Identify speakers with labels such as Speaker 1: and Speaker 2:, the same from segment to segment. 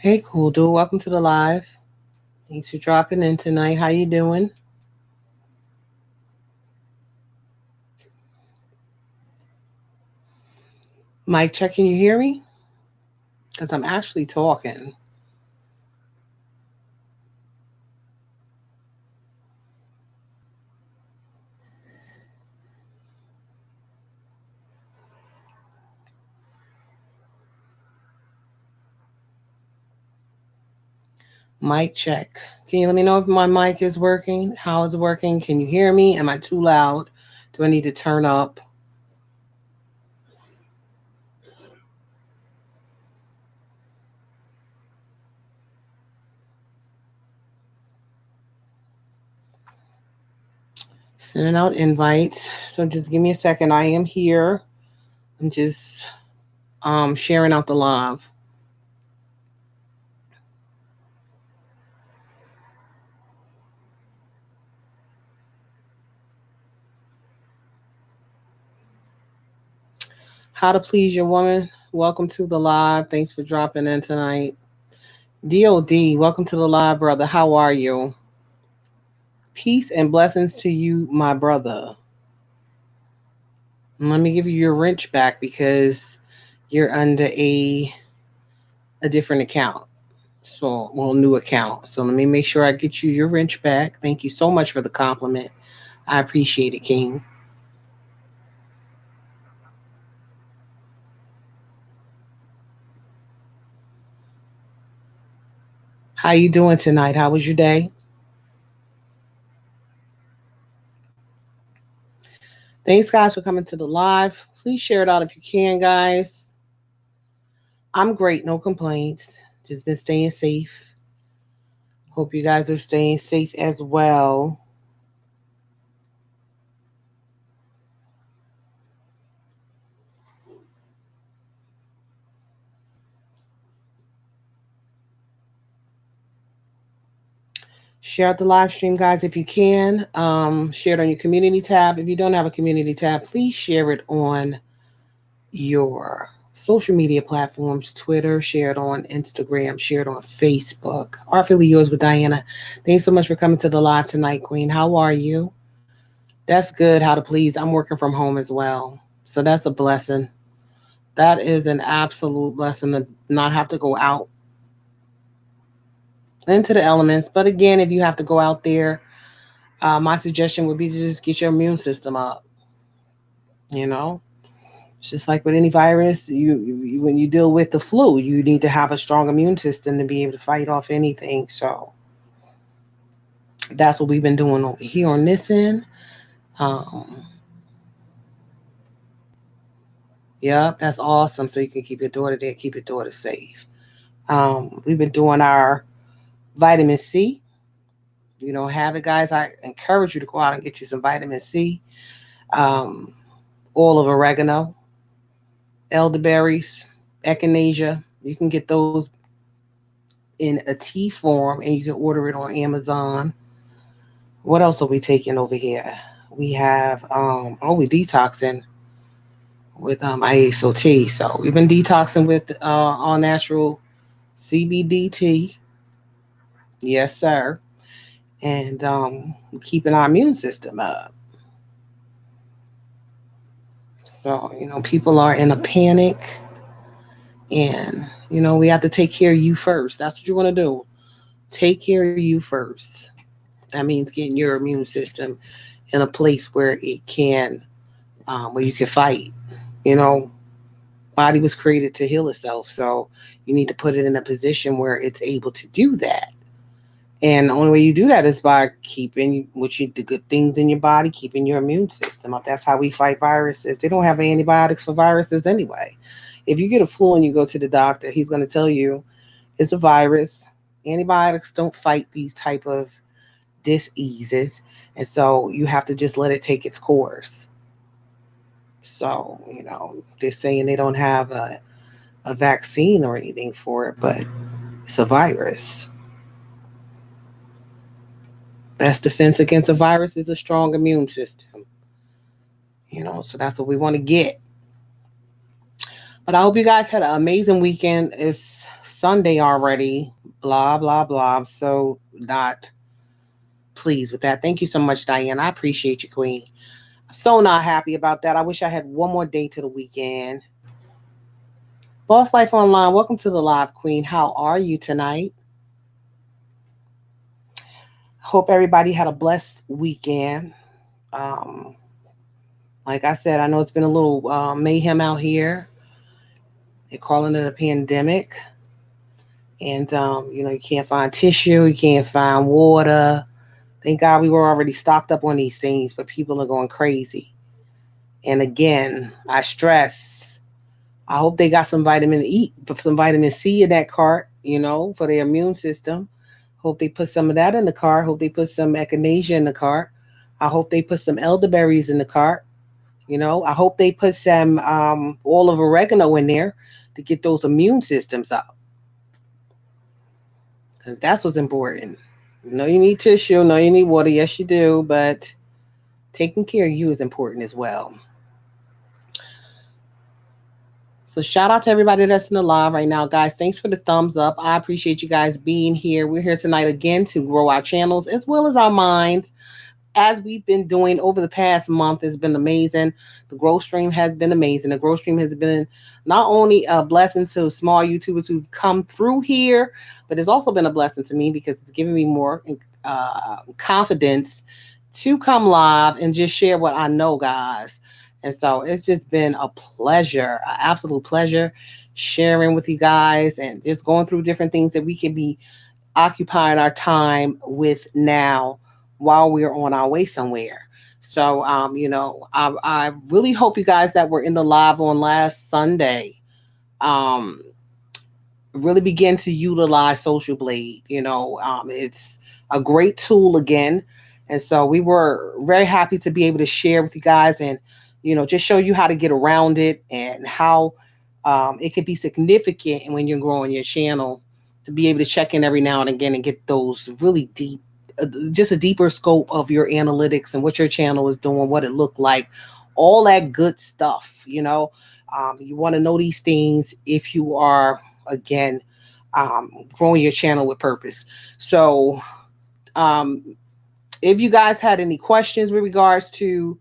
Speaker 1: Hey, cool dude. Welcome to the live. Thanks for dropping in tonight. How you doing? Mike, check. Can you hear me? Because I'm actually talking. Mic check. Can you let me know if my mic is working? How is it working? Can you hear me? Am I too loud? Do I need to turn up? Sending out invites. So just give me a second. I am here. I'm just sharing out the live. How to please your woman. Welcome to the live. Thanks for dropping in tonight. DOD, welcome to the live, brother. How are you? Peace and blessings to you, my brother. Let me give you your wrench back because you're under a different account. So, well, new account. So let me make sure I get you your wrench back. Thank you so much for the compliment. I appreciate it, King. How you doing tonight? How was your day? Thanks, guys, for coming to the live. Please share it out if you can, guys. I'm great, no complaints. Just been staying safe. Hope you guys are staying safe as well. Share out the live stream, guys, if you can. Share it on your community tab. If you don't have a community tab, please share it on your social media platforms, Twitter, share it on Instagram, share it on Facebook. Artfully yours with Diana. Thanks so much for coming to the live tonight, Queen. How are you? That's good. How to please. I'm working from home as well. So that's a blessing. That is an absolute blessing to not have to go out into the elements. But again, if you have to go out there, my suggestion would be to just get your immune system up. You know, it's just like with any virus, when you deal with the flu, you need to have a strong immune system to be able to fight off anything. So that's what we've been doing over here on this end. Um, yeah, that's awesome. So you can keep your daughter there, keep your daughter safe. We've been doing our vitamin C. If you don't have it, guys, I encourage you to go out and get you some vitamin C. Um, oil of oregano, elderberries, echinacea. You can get those in a tea form and you can order it on Amazon. What else are we taking over here? We have we detoxing with Iaso tea. So we've been detoxing with all natural CBD tea. Yes, sir. And keeping our immune system up. So, people are in a panic and we have to take care of you first. That's what you want to do. Take care of you first. That means getting your immune system in a place where where you can fight. You know, body was created to heal itself, so you need to put it in a position where it's able to do that. And the only way you do that is by keeping the good things in your body, keeping your immune system up. That's how we fight viruses. They don't have antibiotics for viruses anyway. If you get a flu and you go to the doctor, he's going to tell you it's a virus. Antibiotics don't fight these type of diseases, and so you have to just let it take its course. So, they're saying they don't have a vaccine or anything for it, but it's a virus. Best defense against a virus is a strong immune system. So that's what we want to get. But I hope you guys had an amazing weekend. It's Sunday already. Blah, blah, blah. I'm so not pleased with that. Thank you so much, Diane. I appreciate you, Queen. So not happy about that. I wish I had one more day to the weekend. Boss Life Online, welcome to the live, Queen. How are you tonight? Hope everybody had a blessed weekend. Um, like I said, I know it's been a little mayhem out here. They're calling it a pandemic. And, you can't find tissue, you can't find water. Thank God we were already stocked up on these things, but people are going crazy. And again, I stress, I hope they got some vitamin E, some vitamin C in that cart, for their immune system. Hope they put some of that in the cart. Hope they put some echinacea in the cart. I hope they put some elderberries in the cart. I hope they put some oil of oregano in there to get those immune systems up. Because that's what's important. You need tissue. No, you need water. Yes, you do. But taking care of you is important as well. So shout out to everybody that's in the live right now, guys. Thanks for the thumbs up. I appreciate you guys being here. We're here tonight again to grow our channels as well as our minds, as we've been doing over the past month. Has been amazing. The growth stream has been amazing. The growth stream has been not only a blessing to small YouTubers who've come through here, but it's also been a blessing to me because it's given me more confidence to come live and just share what I know, guys. And so it's just been a pleasure, an absolute pleasure sharing with you guys and just going through different things that we can be occupying our time with now while we're on our way somewhere. So, I really hope you guys that were in the live on last Sunday um, really begin to utilize Social Blade. It's a great tool again. And so we were very happy to be able to share with you guys and, just show you how to get around it and how it could be significant when you're growing your channel to be able to check in every now and again and get those really deep, just a deeper scope of your analytics and what your channel is doing, what it looked like, all that good stuff. You want to know these things if you are, again, growing your channel with purpose. So, um, if you guys had any questions with regards to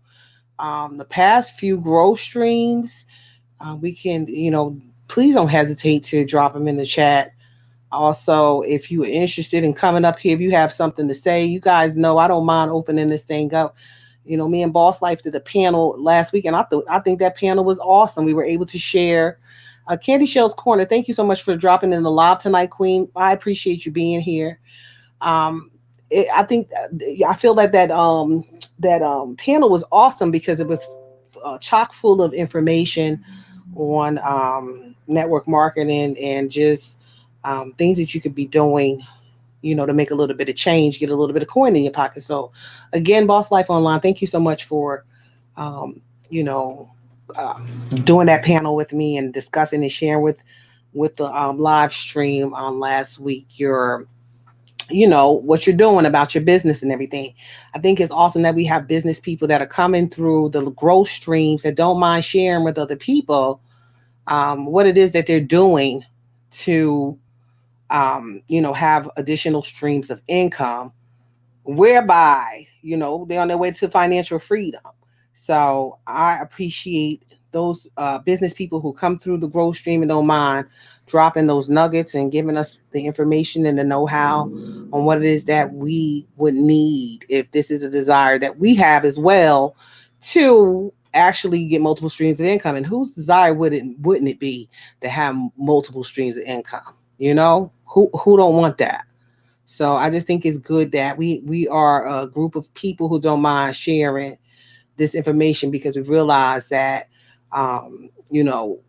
Speaker 1: the past few growth streams, we can, please don't hesitate to drop them in the chat. Also, if you are interested in coming up here, if you have something to say, you guys know I don't mind opening this thing up. Me and Boss Life did a panel last week, and I think that panel was awesome. We were able to share. Candy Shell's Corner, thank you so much for dropping in the live tonight, Queen. I appreciate you being here. Um, I think I feel that panel was awesome because it was chock full of information on network marketing and just things that you could be doing, to make a little bit of change, get a little bit of coin in your pocket. So, again, Boss Life Online, thank you so much for, um, you know, uh, doing that panel with me and discussing and sharing with the live stream on last week your what you're doing about your business and everything. I think it's awesome that we have business people that are coming through the growth streams that don't mind sharing with other people what it is that they're doing to have additional streams of income whereby, they're on their way to financial freedom. So I appreciate those business people who come through the growth stream and don't mind dropping those nuggets and giving us the information and the know-how on what it is that we would need if this is a desire that we have as well to actually get multiple streams of income. And whose desire wouldn't it be to have multiple streams of income? Who don't want that? So I just think it's good that we are a group of people who don't mind sharing this information because we realize that, you know,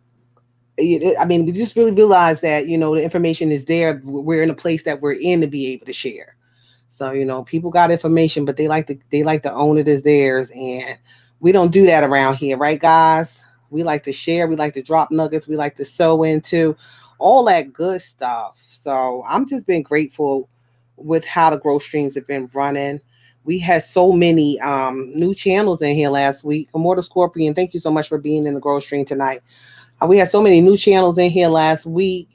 Speaker 1: I mean, we just really realize that, the information is there. We're in a place that we're in to be able to share. So, people got information, but they like to own it as theirs. And we don't do that around here, right, guys? We like to share, we like to drop nuggets, we like to sow into all that good stuff. So I'm just been grateful with how the growth streams have been running. We had so many new channels in here last week. Immortal Scorpion, thank you so much for being in the growth stream tonight. We had so many new channels in here last week.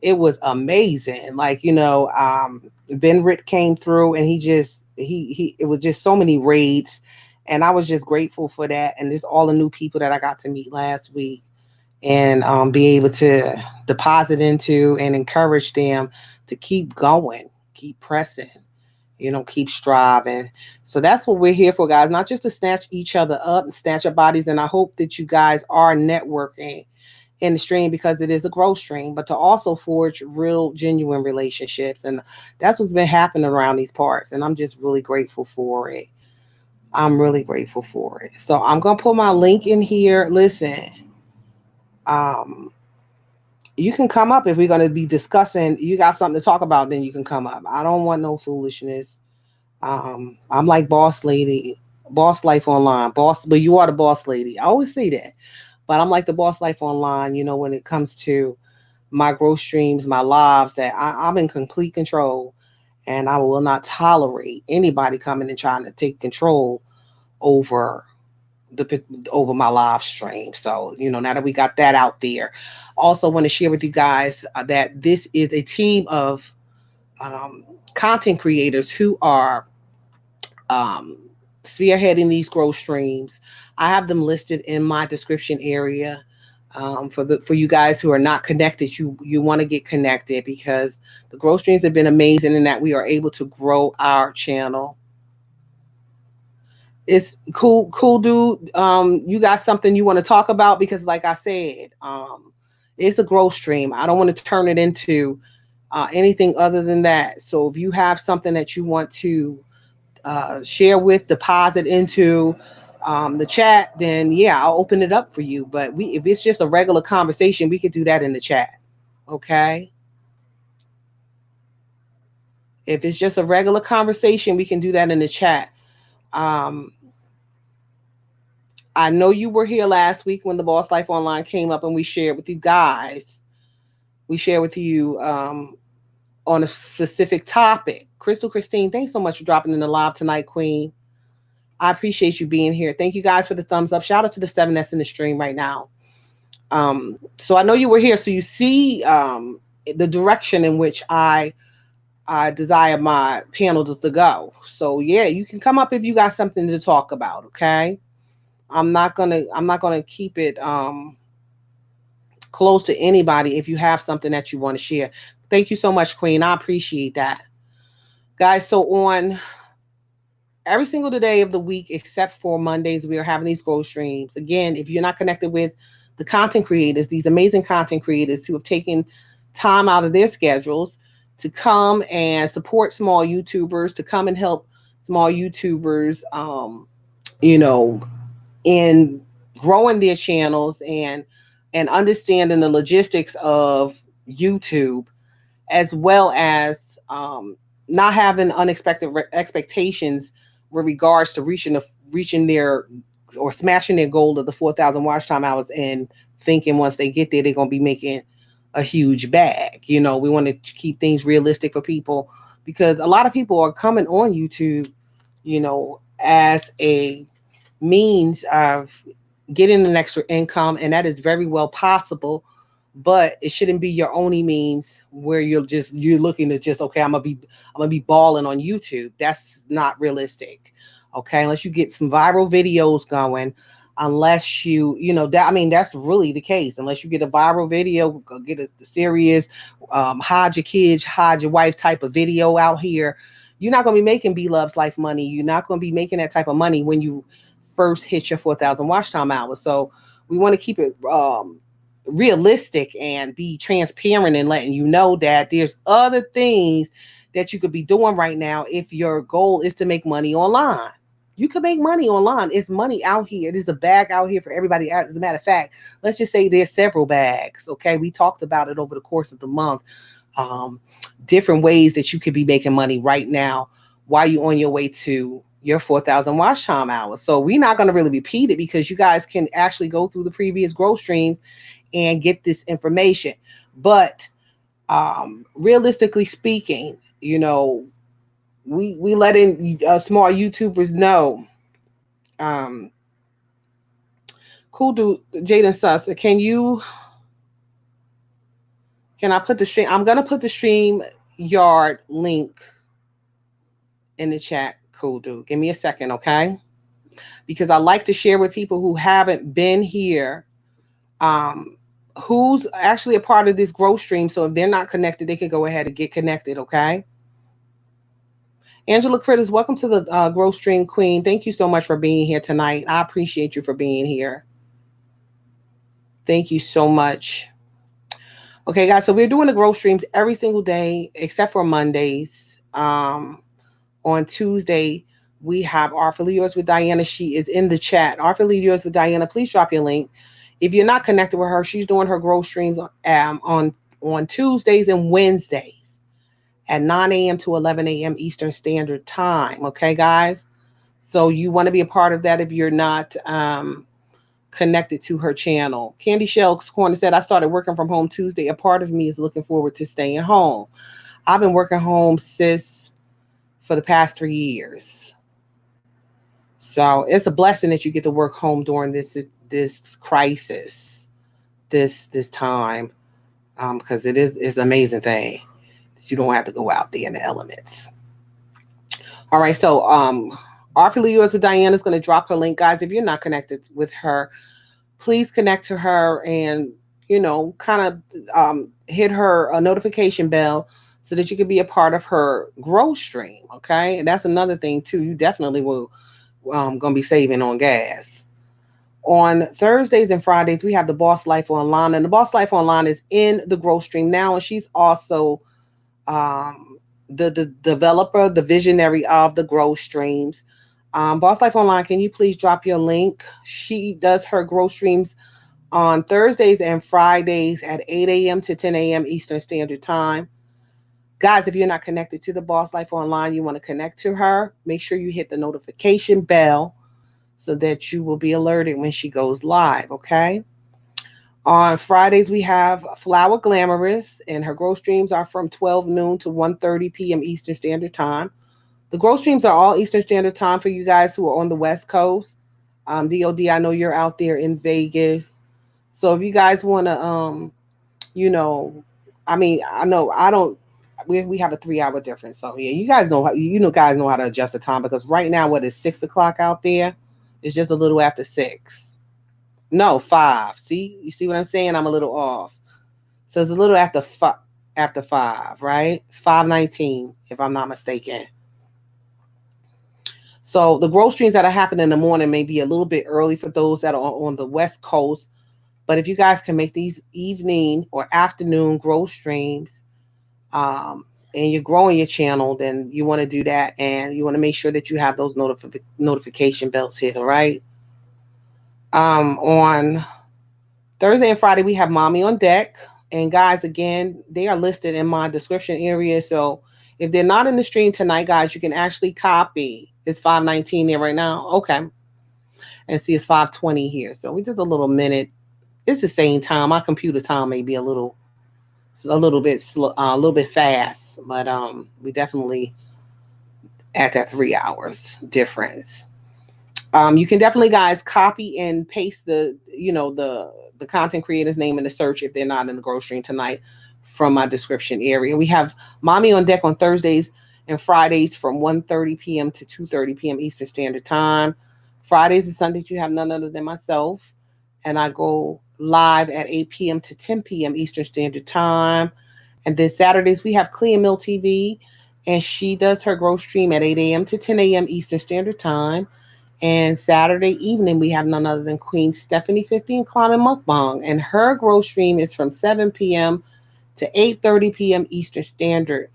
Speaker 1: It was amazing. Like, Ben Ritt came through and he it was just so many raids, and I was just grateful for that, and just all the new people that I got to meet last week, and be able to deposit into and encourage them to keep going, keep pressing, keep striving. So that's what we're here for, guys, not just to snatch each other up and snatch our bodies. And I hope that you guys are networking in the stream, because it is a growth stream, but to also forge real, genuine relationships. And that's what's been happening around these parts. And I'm just really grateful for it. I'm really grateful for it. So I'm going to put my link in here. Listen, um, you can come up if we're going to be discussing. You got something to talk about, then you can come up. I don't want no foolishness. I'm like boss lady, boss life online, boss, but you are the boss lady. I always say that, but I'm like the boss life online, when it comes to my growth streams, my lives, that I'm in complete control, and I will not tolerate anybody coming and trying to take control over over my live stream. So, now that we got that out there, also want to share with you guys that this is a team of um, content creators who are um, spearheading these growth streams. I have them listed in my description area. For you guys who are not connected, you want to get connected, because the growth streams have been amazing in that we are able to grow our channel. It's cool, dude. You got something you want to talk about? Because, like I said, it's a growth stream. I don't want to turn it into anything other than that. So if you have something that you want to share with, deposit into the chat, then yeah, I'll open it up for you. But if it's just a regular conversation, we could do that in the chat. Okay. If it's just a regular conversation, we can do that in the chat. Um, I know you were here last week when the Boss Life Online came up, and we shared with you guys. We shared with you on a specific topic. Crystal Christine, thanks so much for dropping in the live tonight, Queen. I appreciate you being here. Thank you guys for the thumbs up. Shout out to the 7 that's in the stream right now. So I know you were here, so you see the direction in which I desire my panels to go. So yeah, you can come up if you got something to talk about. Okay, I'm not gonna keep it close to anybody. If you have something that you want to share, thank you so much, Queen. I appreciate that, guys. So on every single day of the week except for Mondays, we are having these growth streams. Again, if you're not connected with the content creators, these amazing content creators who have taken time out of their schedules to come and support small YouTubers, to come and help small YouTubers, you know, in growing their channels and understanding the logistics of YouTube, as well as not having unexpected expectations with regards to reaching their or smashing their goal of the 4,000 watch time hours, and thinking once they get there they're going to be making a huge bag. We want to keep things realistic for people, because a lot of people are coming on YouTube, as a means of getting an extra income, and that is very well possible, but it shouldn't be your only means where you're looking to just, okay, I'm gonna be balling on YouTube. That's not realistic. Okay, unless you get some viral videos going, unless that, I mean, that's really the case. Unless you get a viral video, get a serious hide your kids, hide your wife type of video out here, you're not going to be making B Love's Life money. You're not going to be making that type of money when you first hit your 4,000 watch time hours. So we want to keep it realistic and be transparent, and letting you know that there's other things that you could be doing right now if your goal is to make money online. You can make money online. It's money out here. There's a bag out here for everybody. As a matter of fact, let's just say there's several bags. Okay, we talked about it over the course of the month. Um, Different ways that you could be making money right now while you're on your way to your 4,000 watch time hours. So we're not going to really repeat it, because you guys can actually go through the previous growth streams and get this information. But realistically speaking, we letting small YouTubers know. Um, cool dude, Jaden Suss, Can I put the stream? I'm gonna put the stream yard link in the chat. Cool, dude. Give me a second, okay? Because I like to share with people who haven't been here, um, who's actually a part of this growth stream. So if they're not connected, they can go ahead and get connected, okay? Angela Critters, welcome to the growth stream queen. Thank you so much for being here tonight. I appreciate you for being here. Thank you so much. Okay, guys, so we're doing the growth streams every single day except for Mondays. On Tuesday, we have Artfully Yours with Diana. She is in the chat. Artfully Yours with Diana, please drop your link. If you're not connected with her, she's doing her growth streams on Tuesdays and Wednesdays at 9 a.m. to 11 a.m. Eastern Standard Time. Okay, guys? So you want to be a part of that if you're not connected to her channel. Candy Shell's Corner said, I started working from home Tuesday. A part of me is looking forward to staying home. I've been working home, sis, for the past 3 years. So it's a blessing that you get to work home during this crisis, this time, because it's an amazing thing. You don't have to go out there in the elements. All right, so Artfully Yours with Diana is going to drop her link, guys. If you're not connected with her, please connect to her and kind of hit her a notification bell so that you can be a part of her growth stream. Okay, and that's another thing too. You definitely will going to be saving on gas. On Thursdays and Fridays, we have the Boss Life Online, and the Boss Life Online is in the growth stream now, and she's also the developer, the visionary of the growth streams. Boss Life Online, can you please drop your link? She does her growth streams on Thursdays and Fridays at 8 a.m. to 10 a.m. Eastern Standard Time. Guys, if you're not connected to the Boss Life Online, you want to connect to her, make sure you hit the notification bell so that you will be alerted when she goes live, okay? On Fridays, we have Flower Glamorous, and her growth streams are from 12 noon to 1:30 p.m. Eastern Standard Time. The growth streams are all Eastern Standard Time for you guys who are on the West Coast. DOD, I know you're out there in Vegas. So if you guys want to, I know I don't, we have a 3 hour difference. So yeah, you guys know guys know how to adjust the time, because right now, what is 6 o'clock out there? It's just a little after 6. No, 5. See, you see what I'm saying? I'm a little off. So it's a little after 5, right? It's 5:19 if I'm not mistaken. So the growth streams that are happening in the morning may be a little bit early for those that are on the West Coast. But if you guys can make these evening or afternoon growth streams, and you're growing your channel, then you want to do that, and you want to make sure that you have those notification bells hit. All right. On Thursday and Friday, we have Mommy on Deck. And guys, again, they are listed in my description area. So if they're not in the stream tonight, guys, you can actually copy. It's 5:19 there right now. Okay. And see, it's 5:20 here. So we just a little minute. It's the same time. My computer time may be a little bit slow, a little bit fast, but we definitely at that 3 hours difference. You can definitely, guys, copy and paste the content creator's name in the search if they're not in the growth stream tonight from my description area. We have Mommy on Deck on Thursdays and Fridays from 1:30 p.m. to 2:30 p.m. Eastern Standard Time. Fridays and Sundays, you have none other than myself, and I go live at 8 p.m. to 10 p.m. Eastern Standard Time. And then Saturdays, we have Cli Mil TV, and she does her growth stream at 8 a.m. to 10 a.m. Eastern Standard Time. And Saturday evening, we have none other than Queen Stephanie 50 and Cli Mil Muckbang. And her growth stream is from 7 p.m. to 8:30 p.m. Eastern Standard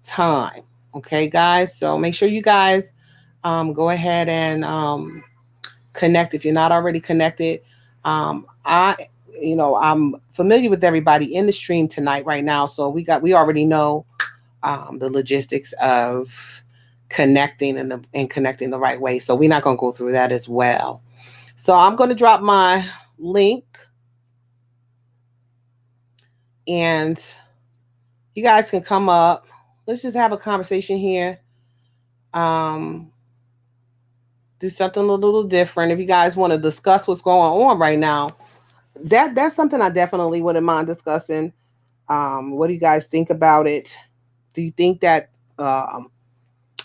Speaker 1: Time. Okay, guys? So make sure you guys go ahead and connect if you're not already connected. I'm familiar with everybody in the stream tonight right now. So we already know the logistics of connecting and connecting the right way. So we're not going to go through that as well. So I'm going to drop my link, and you guys can come up. Let's just have a conversation here. Do something a little different. If you guys want to discuss what's going on right now, that's something I definitely wouldn't mind discussing. What do you guys think about it? Do you think that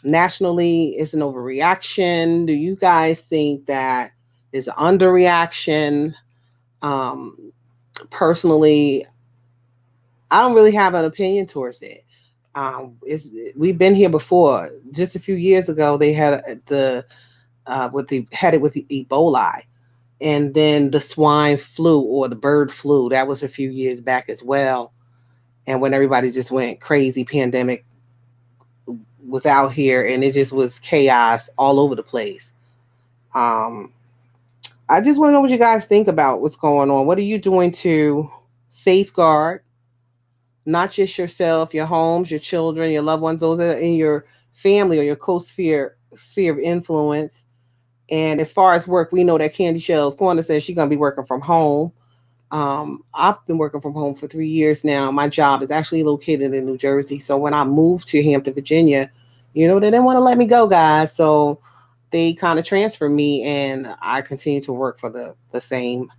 Speaker 1: nationally is an overreaction? Do you guys think that is an underreaction? Um, Personally, I don't really have an opinion towards it. We've been here before. Just a few years ago, they had the had it with the Ebola, and then the swine flu or the bird flu. That was a few years back as well. And when everybody just went crazy, pandemic was out here, and it just was chaos all over the place. Um, I just want to know what you guys think about what's going on. What are you doing to safeguard not just yourself, your homes, your children, your loved ones, those that are in your family or your close sphere of influence? And as far as work, we know that Candy Shells Corner says she's gonna be working from home. I've been working from home for 3 years now. My job is actually located in New Jersey. So when I moved to Hampton, Virginia, they didn't want to let me go, guys. So they kind of transferred me, and I continue to work for the same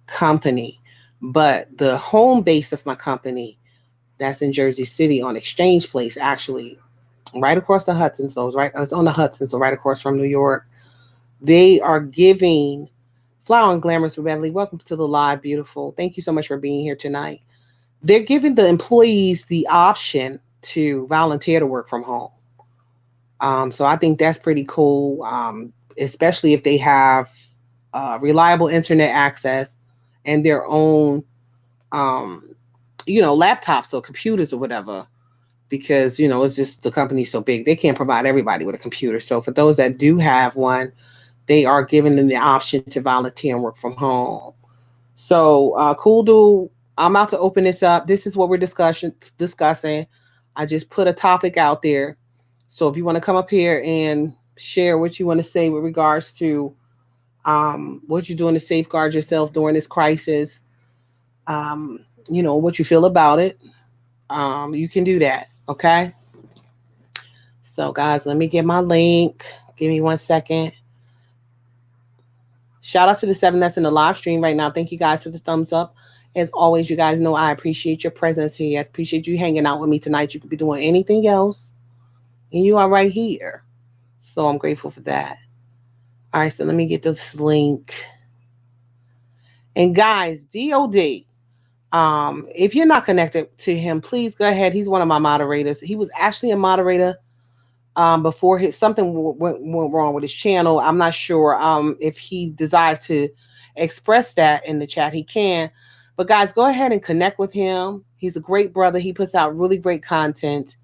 Speaker 1: company. But the home base of my company, that's in Jersey City on Exchange Place, actually, right across the Hudson. So it's on the Hudson, so right across from New York. They are giving Flower and Glamorous with Beverly. Welcome to the live, beautiful. Thank you so much for being here tonight. They're giving the employees the option to volunteer to work from home. So I think that's pretty cool, especially if they have reliable internet access and their own, um, laptops or computers or whatever. Because it's just the company's so big, they can't provide everybody with a computer. So for those that do have one, they are giving them the option to volunteer and work from home. So, cool dude. I'm about to open this up. This is what we're discussing. I just put a topic out there. So if you want to come up here and share what you want to say with regards to what you're doing to safeguard yourself during this crisis, what you feel about it, you can do that. Okay. So, guys, let me get my link. Give me 1 second. Shout out to the 7 that's in the live stream right now. Thank you guys for the thumbs up. As always, you guys know I appreciate your presence here. I appreciate you hanging out with me tonight. You could be doing anything else, and you are right here. So I'm grateful for that. All right, so let me get this link. And guys, DOD, if you're not connected to him, please go ahead. He's one of my moderators. He was actually a moderator before something went wrong with his channel. I'm not sure if he desires to express that in the chat. He can, but guys, go ahead and connect with him. He's a great brother. He puts out really great content,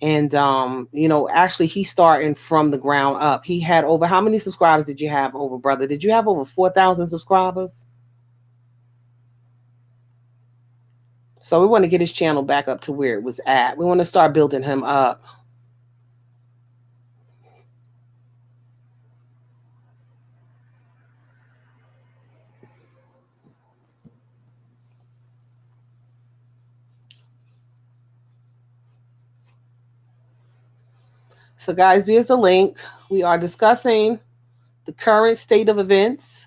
Speaker 1: and actually, he's starting from the ground up. He had over, how many subscribers did you have over, brother? Did you have over 4,000 subscribers? So we want to get his channel back up to where it was at. We want to start building him up. So, guys, there's the link. We are discussing the current state of events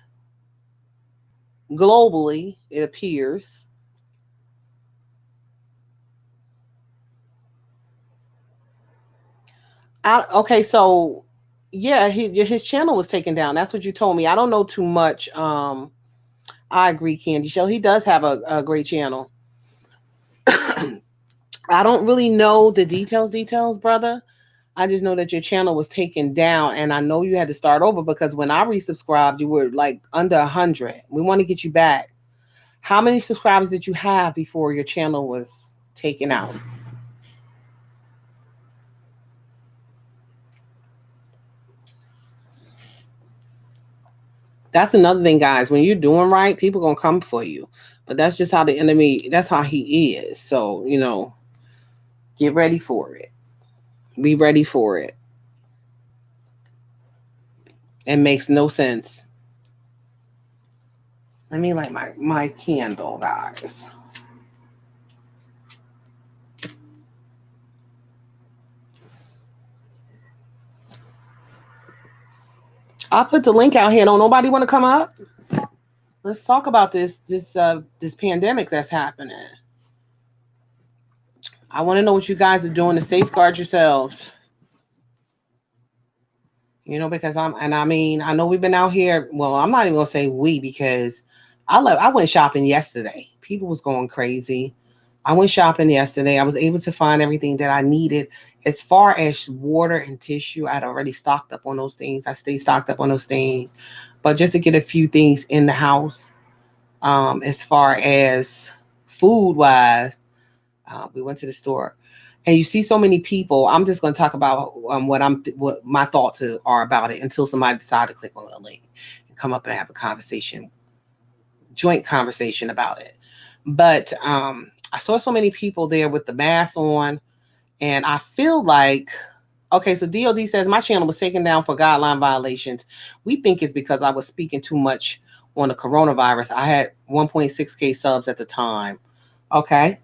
Speaker 1: globally, it appears. Okay, so yeah, his channel was taken down. That's what you told me. I don't know too much. I agree, Candy Show. He does have a great channel. I don't really know the details, brother. I just know that your channel was taken down, and I know you had to start over because when I resubscribed, you were like under 100. We want to get you back. How many subscribers did you have before your channel was taken out? That's another thing, guys. When you're doing right, people gonna come for you. But that's just how the enemy. That's how he is. So get ready for it. Be ready for it. It makes no sense. Let me light my candle, guys. I'll put the link out here. Don't nobody want to come up? Let's talk about this pandemic that's happening. I want to know what you guys are doing to safeguard yourselves. Because I know we've been out here. Well, I'm not even gonna say we because I went shopping yesterday. People was going crazy. I went shopping yesterday. I was able to find everything that I needed. As far as water and tissue, I had already stocked up on those things. I stayed stocked up on those things. But just to get a few things in the house, as far as food wise, we went to the store, and you see so many people. I'm just going to talk about what my thoughts are about it until somebody decides to click on the link and come up and have a conversation, joint conversation about it. But I saw so many people there with the mask on, and I feel like, okay, so DOD says my channel was taken down for guideline violations. We think it's because I was speaking too much on the coronavirus. I had 1.6K subs at the time. Okay.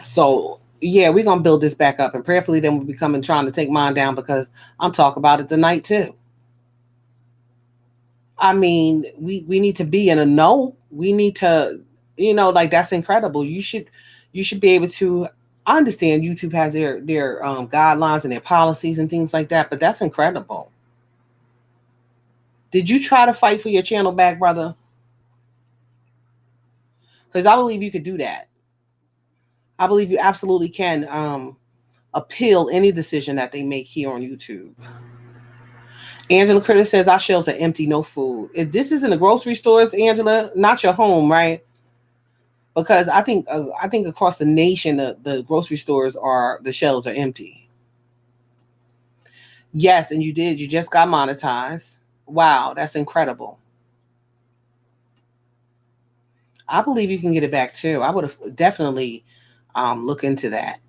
Speaker 1: So yeah, we're gonna build this back up, and prayerfully then we'll be coming trying to take mine down because I'm talking about it tonight too. I mean, we need to be in a know. We need to, like that's incredible. You should be able to. I understand YouTube has their guidelines and their policies and things like that, but that's incredible. Did you try to fight for your channel back, brother? Because I believe you could do that. I believe you absolutely can appeal any decision that they make here on YouTube. Angela Critter says our shelves are empty, no food. If this is in the grocery stores, Angela, not your home, right? Because I think across the nation the grocery stores are the shelves are empty. Yes, and you did. You just got monetized. Wow, that's incredible. I believe you can get it back too. I would have definitely look into that.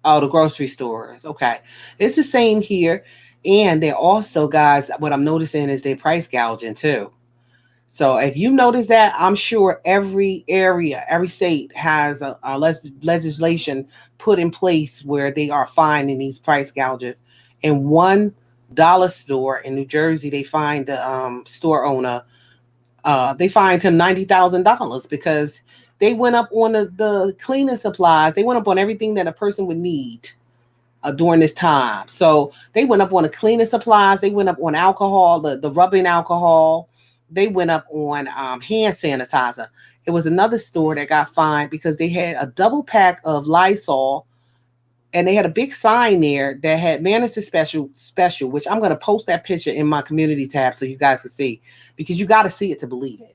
Speaker 1: Oh, the grocery stores. Okay, it's the same here, and they're also, guys. What I'm noticing is they price gouging too. So if you notice that, I'm sure every area, every state has a legislation put in place where they are finding these price gouges. In one dollar store in New Jersey, they find the store owner. They fined him $90,000 because they went up on the cleaning supplies. They went up on everything that a person would need during this time. So they went up on the cleaning supplies. They went up on alcohol, the rubbing alcohol. They went up on hand sanitizer. It was another store that got fined because they had a double pack of Lysol, and they had a big sign there that had manager special, which I'm going to post that picture in my community tab so you guys can see, because you got to see it to believe it.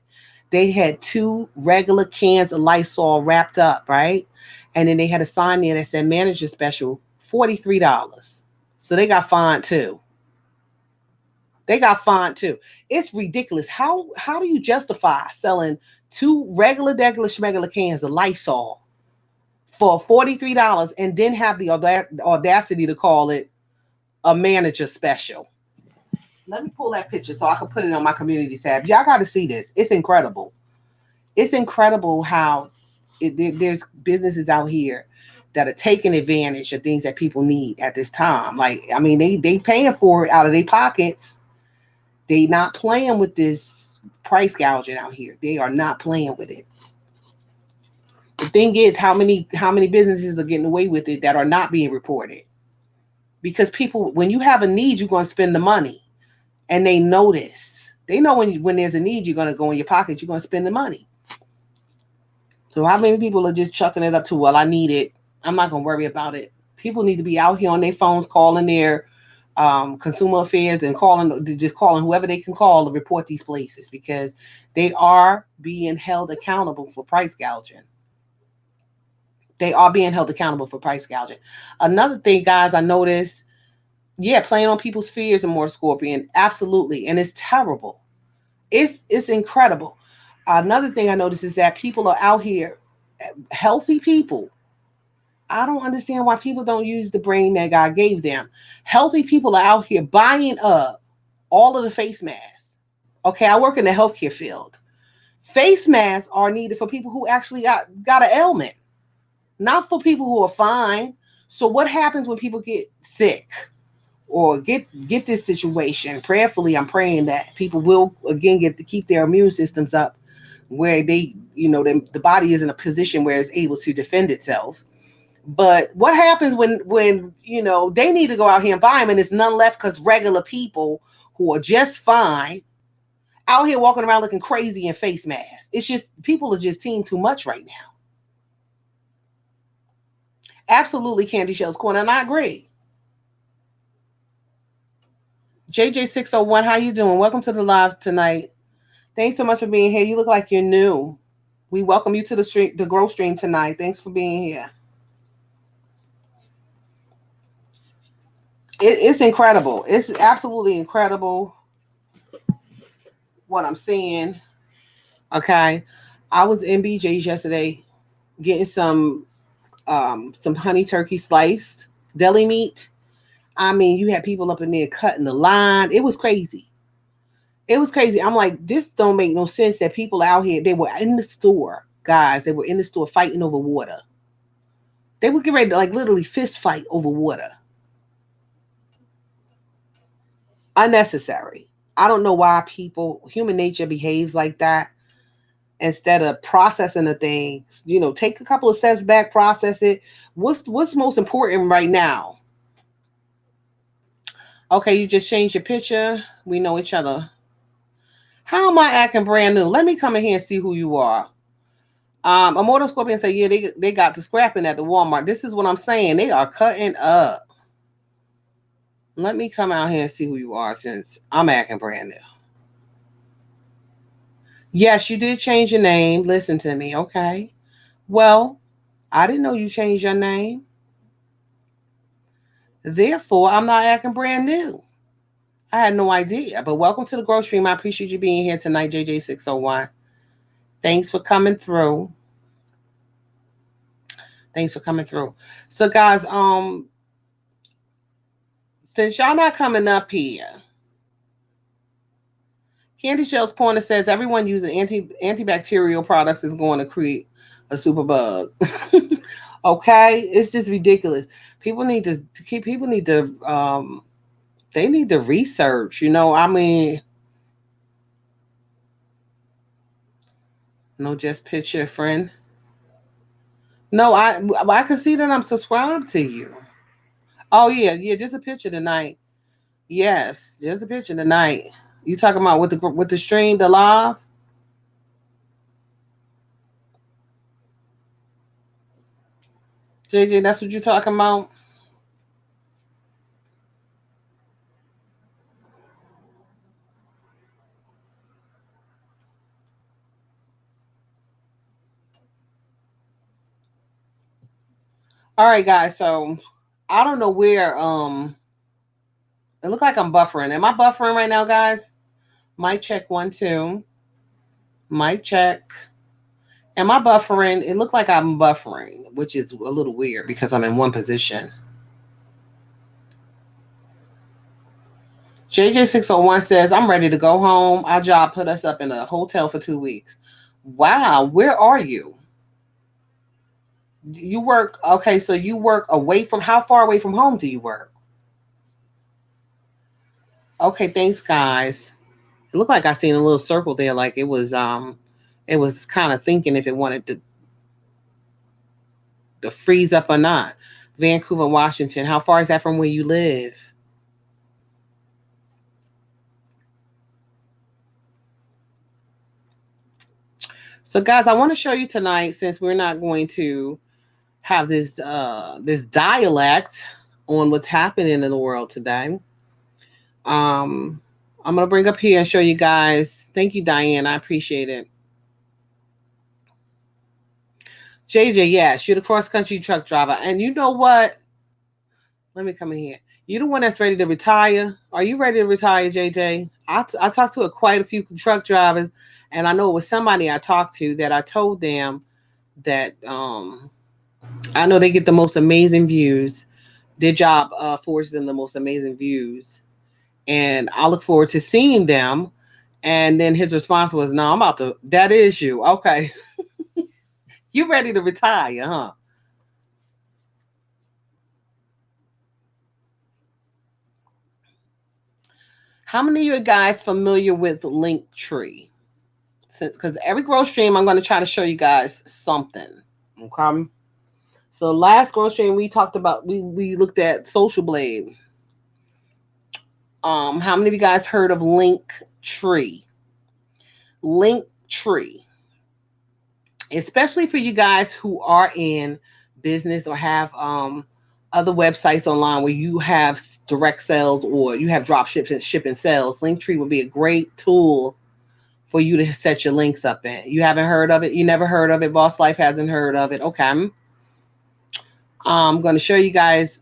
Speaker 1: They had two regular cans of Lysol wrapped up, right? And then they had a sign there that said manager special, $43. So they got fined too. They got fined too. It's ridiculous. How do you justify selling two regular schmegular cans of Lysol for $43 and then have the audacity to call it a manager special? Let me pull that picture so I can put it on my community tab. Y'all got to see this. It's incredible. It's incredible how there's businesses out here that are taking advantage of things that people need at this time. Like, I mean, they paying for it out of their pockets. They not playing with this price gouging out here. They are not playing with it. The thing is, how many businesses are getting away with it that are not being reported? Because people, when you have a need, you're going to spend the money, and they notice. They know when there's a need, you're going to go in your pocket. You're going to spend the money. So how many people are just chucking it up to, well, I need it, I'm not going to worry about it. People need to be out here on their phones calling their consumer affairs and just calling whoever they can call to report these places, because they are being held accountable for price gouging. They are being held accountable for price gouging. Another thing, guys, I noticed, yeah, playing on people's fears and more, Scorpion. Absolutely. And it's terrible. It's incredible. Another thing I noticed is that people are out here, healthy people. I don't understand why people don't use the brain that God gave them. Healthy people are out here buying up all of the face masks. Okay, I work in the healthcare field. Face masks are needed for people who actually got an ailment, not for people who are fine. So what happens when people get sick or get this situation? Prayerfully, I'm praying that people will again get to keep their immune systems up where they, the body is in a position where it's able to defend itself. But what happens when they need to go out here and buy them and there's none left because regular people who are just fine out here walking around looking crazy in face masks. It's just people are just team too much right now. Absolutely, Candy Shell's Corner, and I agree. JJ601, how you doing? Welcome to the live tonight. Thanks so much for being here. You look like you're new. We welcome you to the stream, the Grow Stream tonight. Thanks for being here. It's incredible. It's absolutely incredible what I'm seeing. Okay, I was in BJ's yesterday getting some honey turkey sliced deli meat. I mean, you had people up in there cutting the line. It was crazy. It was crazy. I'm like, this don't make no sense that people out here, they were in the store, guys, they were in the store fighting over water. They would get ready to like literally fist fight over water. Unnecessary. I don't know why human nature behaves like that. Instead of processing the things, take a couple of steps back, process it. What's most important right now? Okay, you just changed your picture. We know each other. How am I acting brand new? Let me come in here and see who you are. Immortal Scorpion said, yeah, they got the scrapping at the Walmart. This is what I'm saying. They are cutting up. Let me come out here and see who you are since I'm acting brand new. Yes, you did change your name. Listen to me, okay? Well, I didn't know you changed your name. Therefore, I'm not acting brand new. I had no idea. But welcome to the Grow Stream. I appreciate you being here tonight, JJ601. Thanks for coming through. Thanks for coming through. So, guys, since y'all not coming up here, Candy Shell's Corner says everyone using antibacterial products is going to create a super bug. Okay, it's just ridiculous. People need to they need to research. I mean, no, just picture, friend. No, I can see that I'm subscribed to you. Oh yeah, just a picture tonight. Yes, just a picture tonight. You talking about with the stream, the live? JJ, that's what you're talking about. All right, guys. So I don't know where. It looked like I'm buffering. Am I buffering right now, guys? Mic check 1 2. Mic check. Am I buffering? It looked like I'm buffering, which is a little weird because I'm in one position. JJ601 says, I'm ready to go home. Our job put us up in a hotel for 2 weeks. Wow, where are you? You work, okay, so you work away from, how far away from home do you work? Okay, thanks, guys. It looked like I seen a little circle there, like it was kind of thinking if it wanted to freeze up or not. Vancouver, Washington. How far is that from where you live? So, guys, I want to show you tonight, since we're not going to have this dialect on what's happening in the world today. I'm gonna bring up here and show you guys. Thank you, Diane. I appreciate it. JJ, yes, you're the cross country truck driver, and you know what? Let me come in here. You the one that's ready to retire. Are you ready to retire, JJ? I talked to quite a few truck drivers, and I know it was somebody I talked to that I told them that I know they get the most amazing views. Their job affords them the most amazing views, and I look forward to seeing them. And then his response was, "No, I'm about to." That is you, okay? You ready to retire, huh? How many of you guys familiar with Linktree? because every growth stream I'm going to try to show you guys something. Okay. So last growth stream we talked about, we looked at Social Blade. How many of you guys heard of Linktree? Linktree, especially for you guys who are in business or have other websites online where you have direct sales or you have drop shipping sales. Linktree would be a great tool for you to set your links up in. You haven't heard of it? You never heard of it? Boss Life hasn't heard of it? Okay. I'm going to show you guys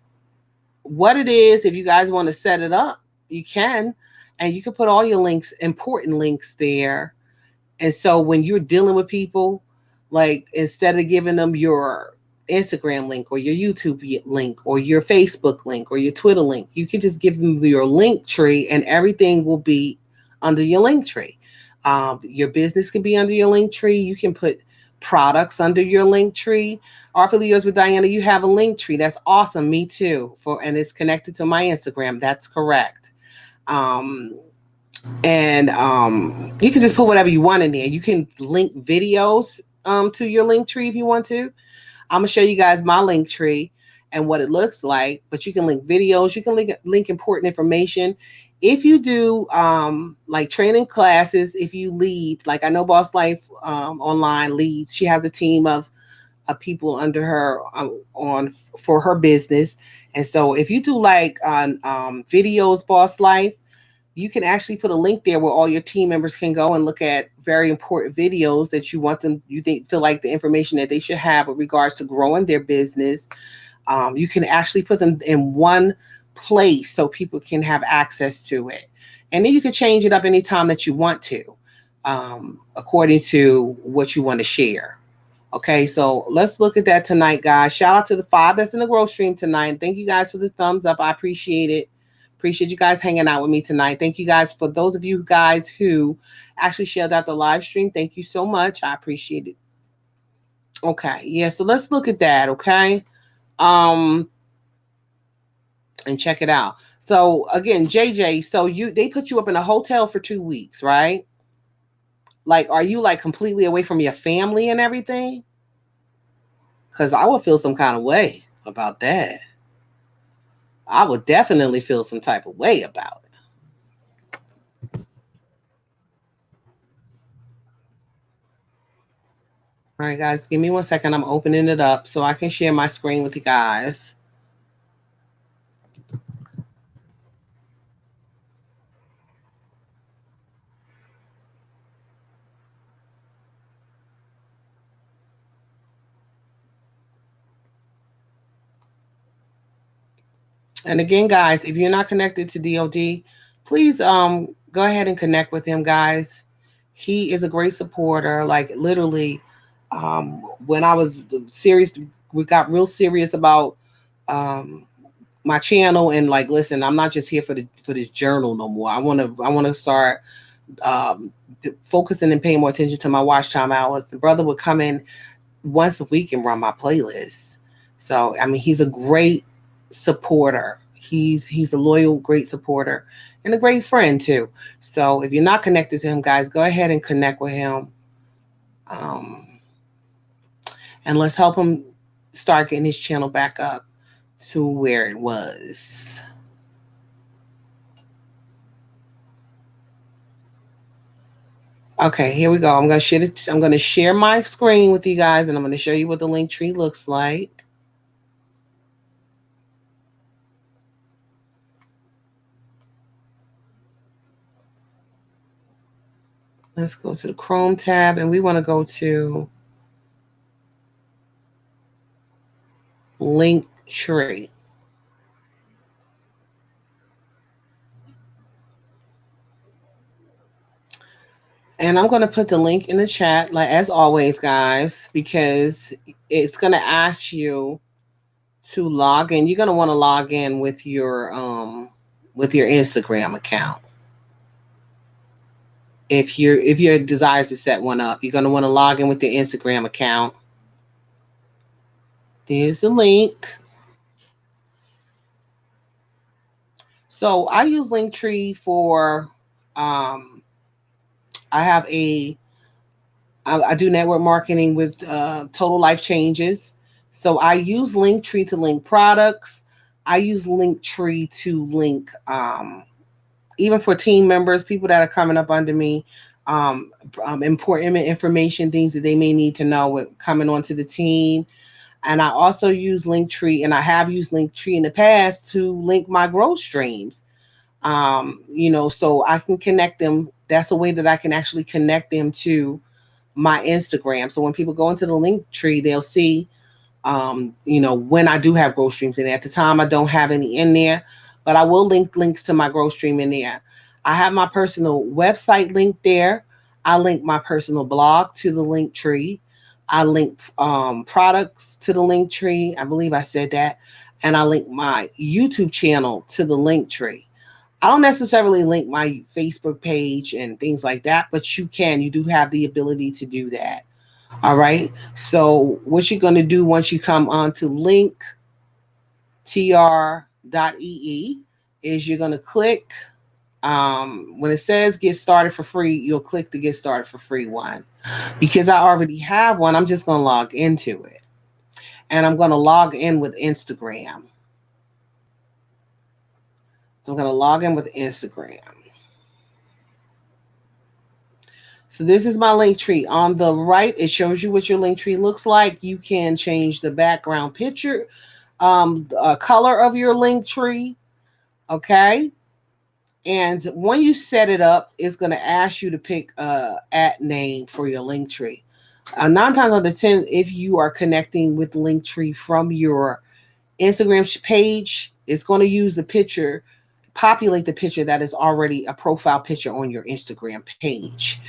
Speaker 1: what it is. If you guys want to set it up, you can. And you can put all your links, important links there. And so when you're dealing with people, like instead of giving them your Instagram link or your YouTube link or your Facebook link or your Twitter link, you can just give them your link tree and everything will be under your link tree. Your business can be under your link tree. You can put products under your link tree. Artfully Yours with Diana, you have a link tree. That's awesome. Me too. And it's connected to my Instagram. That's correct. And you can just put whatever you want in there. You can link videos to your link tree if you want to. I'm gonna show you guys my link tree and what it looks like. But you can link videos. You can link important information. If you do like training classes, if you lead, like I know Boss Life Online leads. She has a team of people under her on for her business. And so if you do like on videos, Boss Life, you can actually put a link there where all your team members can go and look at very important videos that you want them, you think, feel like the information that they should have with regards to growing their business. You can actually put them in one place so people can have access to it. And then you can change it up anytime that you want to, according to what you want to share. Okay, so let's look at that tonight, guys. Shout out to the 5 that's in the growth stream tonight. Thank you guys for the thumbs up. I appreciate it. Appreciate you guys hanging out with me tonight. Thank you guys for those of you guys who actually shared out the live stream. Thank you so much. I appreciate it. Okay, yeah, so let's look at that, okay? Um, and check it out. So again, JJ, so they put you up in a hotel for 2 weeks, right? Like, are you like completely away from your family and everything? Because I would feel some kind of way about that. I would definitely feel some type of way about it. All right, guys, give me 1 second. I'm opening it up so I can share my screen with you guys. And again, guys, if you're not connected to DOD, please go ahead and connect with him, guys. He is a great supporter. Like literally, when I was serious, we got real serious about um, my channel and like, listen, I'm not just here for this journal no more. I want to start um, focusing and paying more attention to my watch time hours. The brother would come in once a week and run my playlist. So I mean, he's a great supporter. He's a loyal, great supporter, and a great friend too. So if you're not connected to him, guys, go ahead and connect with him, um, and let's help him start getting his channel back up to where it was. Okay, here we go. I'm gonna share it. I'm gonna share my screen with you guys, and I'm gonna show you what the link tree looks like. Let's go to the Chrome tab, and we want to go to Linktree. And I'm going to put the link in the chat, like as always, guys, because it's going to ask you to log in. You're going to want to log in with your Instagram account. If your desires to set one up, you're going to want to log in with your Instagram account. There's the link. So I use Linktree for I have a I do network marketing with Total Life Changes. So I use Linktree to link products. I use Linktree to link, even for team members, people that are coming up under me, important information, things that they may need to know with coming onto the team. And I also use Linktree, and I have used Linktree in the past to link my growth streams. So I can connect them. That's a way that I can actually connect them to my Instagram. So when people go into the link tree, they'll see, when I do have growth streams in there. At the time, I don't have any in there, but I will link links to my growth stream in there. I have my personal website link there. I link my personal blog to the link tree. I link products to the link tree. I believe I said that. And I link my YouTube channel to the link tree. I don't necessarily link my Facebook page and things like that, but you can. You do have the ability to do that. All right. So what you're going to do once you come on to linktr.ee is you're going to click, when it says get started for free, you'll click the get started for free one. Because I already have one, I'm just going to log into it. And I'm going to log in with Instagram. So I'm going to log in with Instagram. So this is my link tree. On the right, it shows you what your link tree looks like. You can change the background picture, color of your link tree. Okay. And when you set it up, it's going to ask you to pick a at name for your link tree. 9 times out of 10, if you are connecting with Linktree from your Instagram page, it's going to use the picture, populate the picture that is already a profile picture on your Instagram page.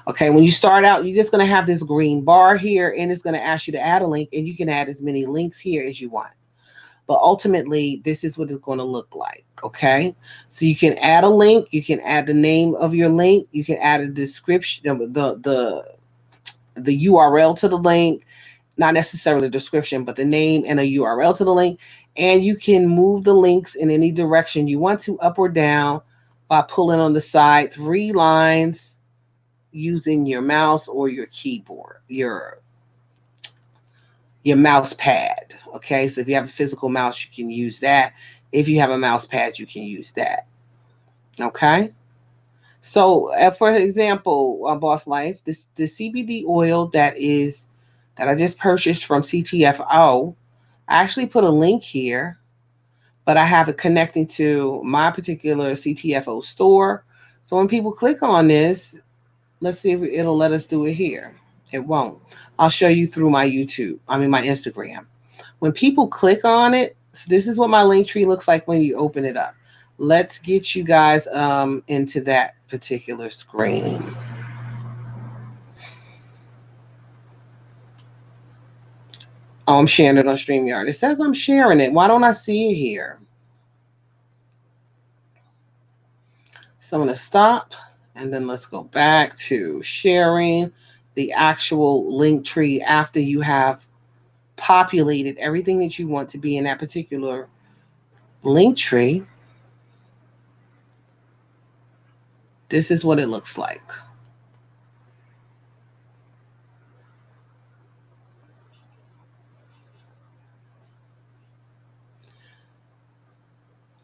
Speaker 1: Okay, when you start out, you're just going to have this green bar here, and it's going to ask you to add a link, and you can add as many links here as you want. But ultimately, this is what it's going to look like. Okay, so you can add a link, you can add the name of your link, you can add a description, the URL to the link, not necessarily the description, but the name and a URL to the link. And you can move the links in any direction you want to, up or down, by pulling on the side 3 lines using your mouse or your keyboard, your mouse pad. Okay, so if you have a physical mouse, you can use that. If you have a mouse pad, you can use that. Okay. So, for example, Boss Life, the CBD oil that I just purchased from CTFO, I actually put a link here, but I have it connecting to my particular CTFO store. So when people click on this, let's see if it'll let us do it here. It won't. I'll show you through my my Instagram. When people click on it, so this is what my link tree looks like when you open it up. Let's get you guys into that particular screen. Oh, I'm sharing it on StreamYard. It says I'm sharing it. Why don't I see it here? So I'm going to stop, and then let's go back to sharing the actual link tree after you have populated everything that you want to be in that particular link tree. This is what it looks like.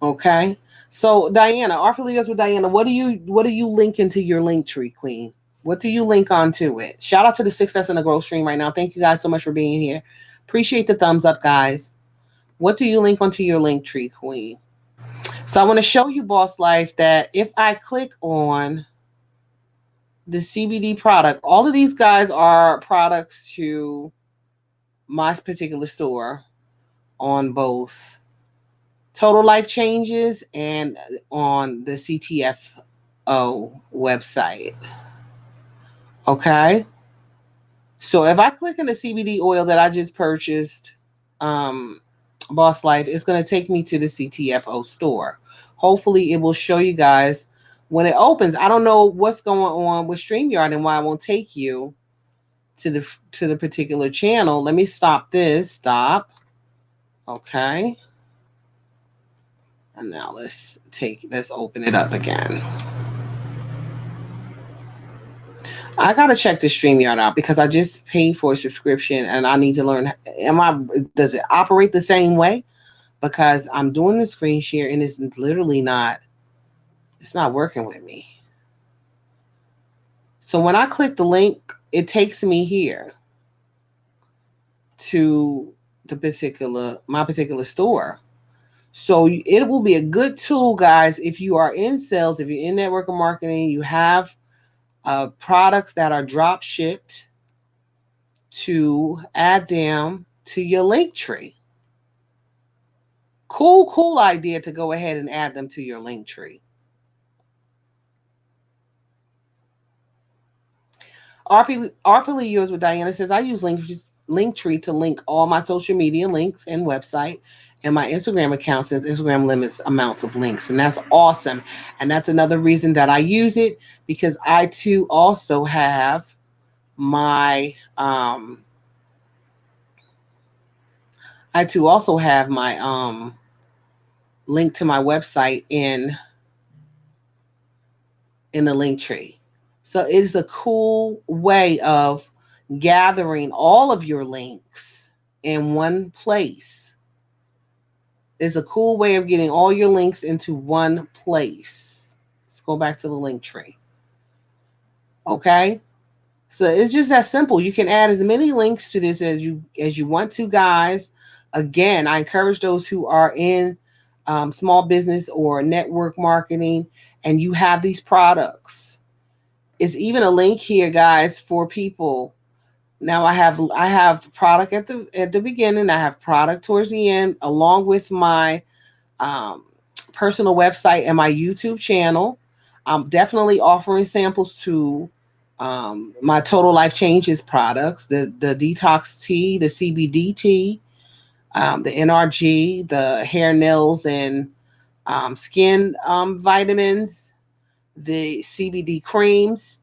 Speaker 1: Okay. So Diana, Artfully with Diana, what do you link into your link tree, Queen? What do you link onto it? Shout out to the Success and the Growth stream right now. Thank you guys so much for being here. Appreciate the thumbs up, guys. What do you link onto your link tree, Queen? So I want to show you, Boss Life, that if I click on the CBD product, all of these guys are products to my particular store on both Total Life Changes and on the CTFO website. Okay. So if I click on the CBD oil that I just purchased, um, Boss Life, it's going to take me to the CTFO store. Hopefully, it will show you guys when it opens. I don't know what's going on with StreamYard and why it won't take you to the particular channel. Let me stop this. Stop. Okay. And now let's open it up again. I gotta check the StreamYard out because I just paid for a subscription and I need to learn. Does it operate the same way? Because I'm doing the screen share and it's literally not. It's not working with me. So when I click the link, it takes me here to my particular store. So it will be a good tool, guys, if you are in sales, if you're in network marketing, you have products that are drop shipped, to add them to your Linktree. Cool idea to go ahead and add them to your Linktree. Artfully Yours with Diana says, I use Linktree to link all my social media links and website and my Instagram account since Instagram limits amounts of links. And that's awesome. And that's another reason that I use it because I too also have my link to my website in the Linktree. So it is a cool way of gathering all of your links in one place. It's a cool way of getting all your links into one place. Let's go back to the Linktree. Okay? So it's just that simple. You can add as many links to this as you want to, guys. Again, I encourage those who are in small business or network marketing and you have these products. It's even a link here, guys, for people. Now I have product at the beginning. I have product towards the end, along with my um, personal website and my YouTube channel. I'm definitely offering samples to my Total Life Changes products, the Detox tea, the CBD tea, the NRG, the hair, nails, and skin vitamins, the CBD creams.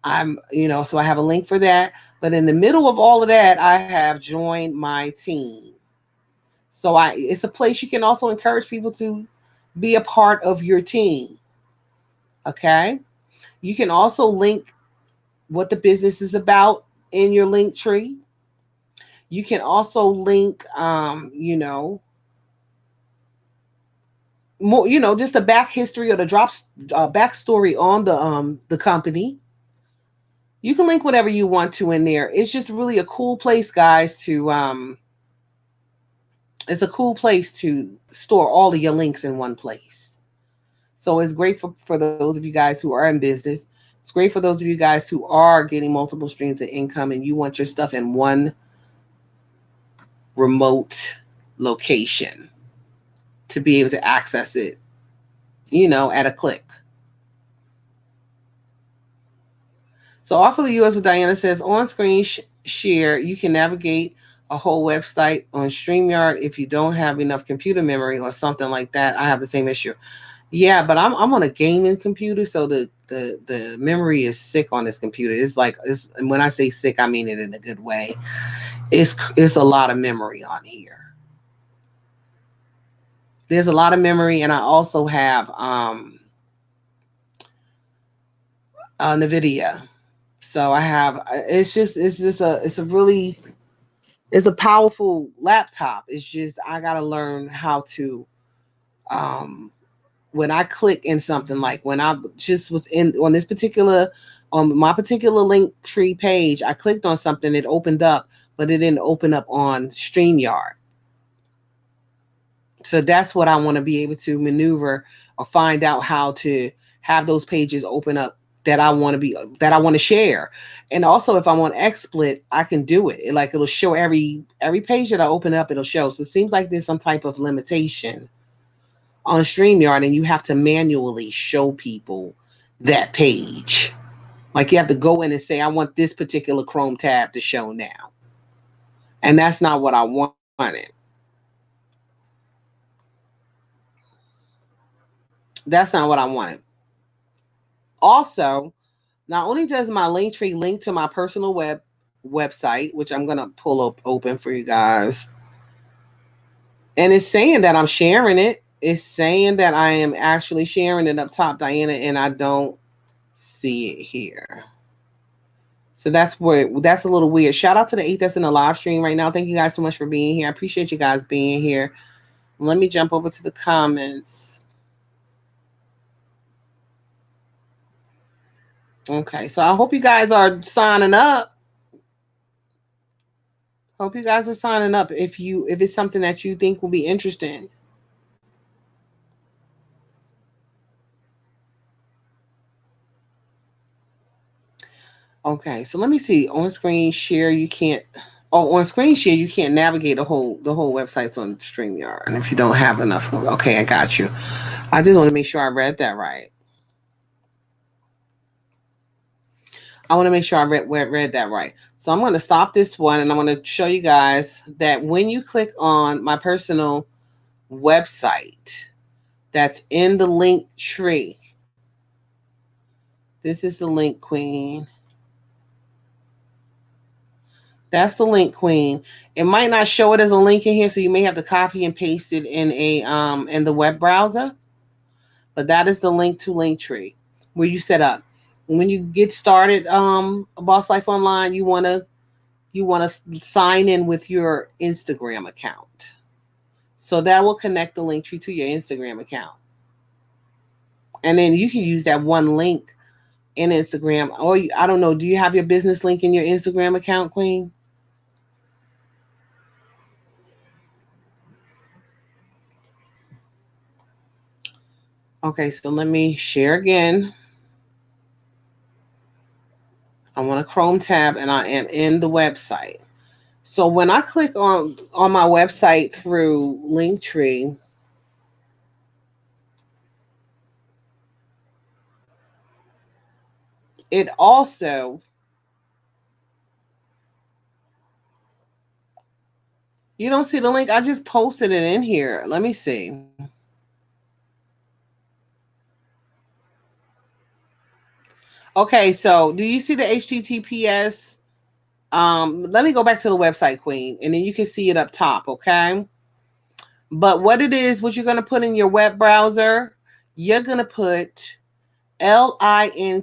Speaker 1: So I have a link for that. But in the middle of all of that, I have joined my team. So it's a place you can also encourage people to be a part of your team. Okay. You can also link what the business is about in your link tree. You can also link, more, just the back history or the backstory on the company. You can link whatever you want to in there. It's just really a cool place, guys, to it's a cool place to store all of your links in one place. So it's great for those of you guys who are in business. It's great for those of you guys who are getting multiple streams of income and you want your stuff in one remote location to be able to access it, at a click. So Awfully Yours with Diana says on screen share, you can navigate a whole website on StreamYard if you don't have enough computer memory or something like that. I have the same issue. Yeah, but I'm on a gaming computer, so the memory is sick on this computer. And when I say sick, I mean it in a good way. It's a lot of memory on here. There's a lot of memory, and I also have NVIDIA. So I have it's a powerful laptop. It's just I gotta learn how to when I click in something, like when I just was in on this particular on my particular link tree page, I clicked on something, it opened up, but it didn't open up on StreamYard. So that's what I want to be able to maneuver or find out how to have those pages open up that I want to share. And also if I want XSplit, I can do it. Like it'll show every page that I open up, it'll show. So it seems like there's some type of limitation on StreamYard and you have to manually show people that page. Like you have to go in and say, I want this particular Chrome tab to show now. And that's not what I wanted. That's not what I wanted. Also, not only does my Linktree link to my personal website, which I'm gonna pull up open for you guys, and it's saying that I'm sharing it. It's saying that I am actually sharing it up top, Diana, and I don't see it here. So that's a little weird. Shout out to the 8 that's in the live stream right now. Thank you guys so much for being here. I appreciate you guys being here. Let me jump over to the comments. Okay, so I hope you guys are signing up. Hope you guys are signing up if it's something that you think will be interesting. Okay, so let me see. On screen share, you can't. Oh, on screen share, you can't navigate the whole website's on StreamYard, and if you don't have enough, okay, I got you. I just want to make sure I read that right. I want to make sure I read that right. So I'm going to stop this one, and I'm going to show you guys that when you click on my personal website, that's in the link tree. This is the link, Queen. That's the link, Queen. It might not show it as a link in here, so you may have to copy and paste it in the web browser. But that is the link to Linktree, where you set up. When you get started, Boss Life Online, you wanna sign in with your Instagram account. So that will connect the Linktree to your Instagram account, and then you can use that one link in Instagram. Or I don't know. Do you have your business link in your Instagram account, Queen? Okay, so let me share again. I'm on a Chrome tab and I am in the website. So when I click on my website through Linktree, it also, you don't see the link. I just posted it in here. Let me see. Okay, so do you see the HTTPS? Let me go back to the website, Queen, and then you can see it up top, okay? But what it is, what you're going to put in your web browser, you're going to put linktr.ee.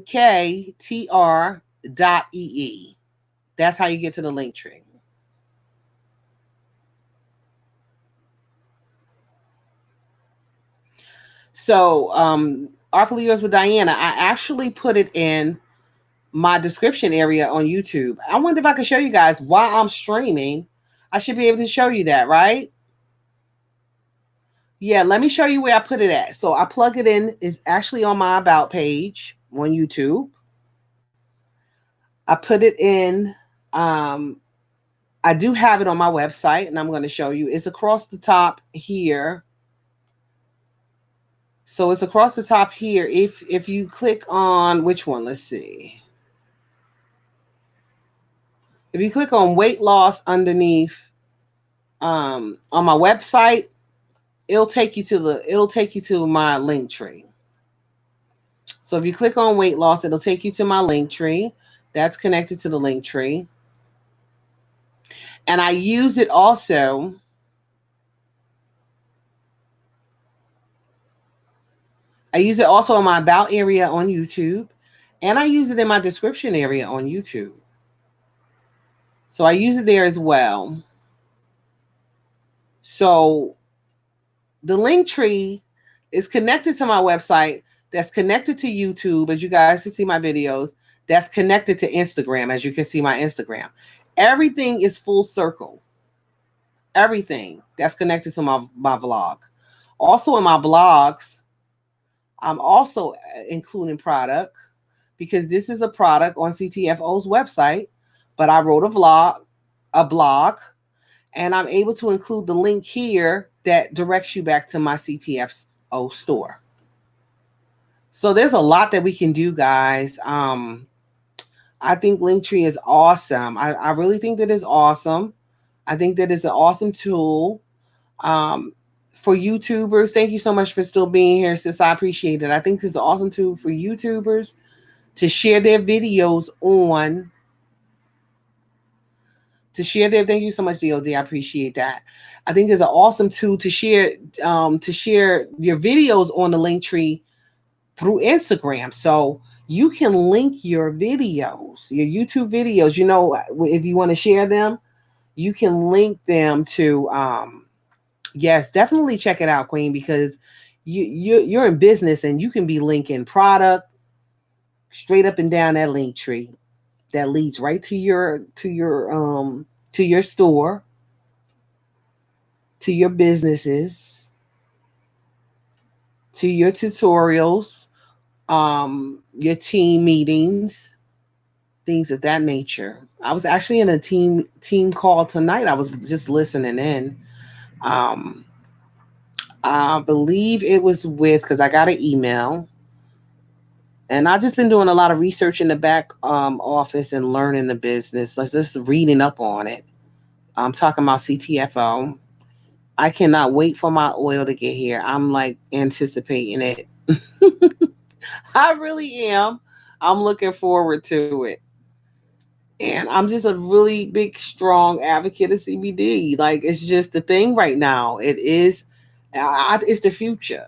Speaker 1: That's how you get to the link tree. So, Artfully Yours with Diana, I actually put it in my description area on YouTube. I wonder if I can show you guys while I'm streaming. I should be able to show you that, right? Yeah, let me show you where I put it at. So I plug it in. It's actually on my About page on YouTube. I put it in. I do have it on my website, and I'm going to show you. It's across the top here. So it's across the top here. If you click on which one, let's see. If you click on weight loss underneath on my website, it'll take you to my link tree. So if you click on weight loss, it'll take you to my link tree. That's connected to the link tree. And I use it also. I use it also in my about area on YouTube. And I use it in my description area on YouTube. So I use it there as well. So the link tree is connected to my website, that's connected to YouTube, as you guys can see my videos, that's connected to Instagram, as you can see my Instagram. Everything is full circle. Everything that's connected to my vlog. Also in my blogs, I'm also including product, because this is a product on CTFO's website, but I wrote a blog, and I'm able to include the link here that directs you back to my CTFO store. So there's a lot that we can do, guys. I think Linktree is awesome. I really think that it's awesome. I think that it's an awesome tool for YouTubers. Thank you so much for still being here, sis. I appreciate it. I think it's an awesome tool for YouTubers to share their videos on. Thank you so much, DOD. I appreciate that. I think it's an awesome tool to share your videos on the Linktree through Instagram. So you can link your videos, your YouTube videos. If you want to share them, you can link them to. Yes, definitely check it out, Queen, because you're in business and you can be linking product straight up and down that link tree that leads right to your store, to your businesses, to your tutorials, your team meetings, things of that nature. I was actually in a team call tonight. I was just listening in. Um, I believe it was with because I got an email, and I've just been doing a lot of research in the back office and learning the business. Let's just reading up on it. I'm talking about CTFO. I cannot wait for my oil to get here. I'm like anticipating it. I really am. I'm looking forward to it. And I'm just a really big, strong advocate of CBD. Like it's just the thing right now. It is, it's the future.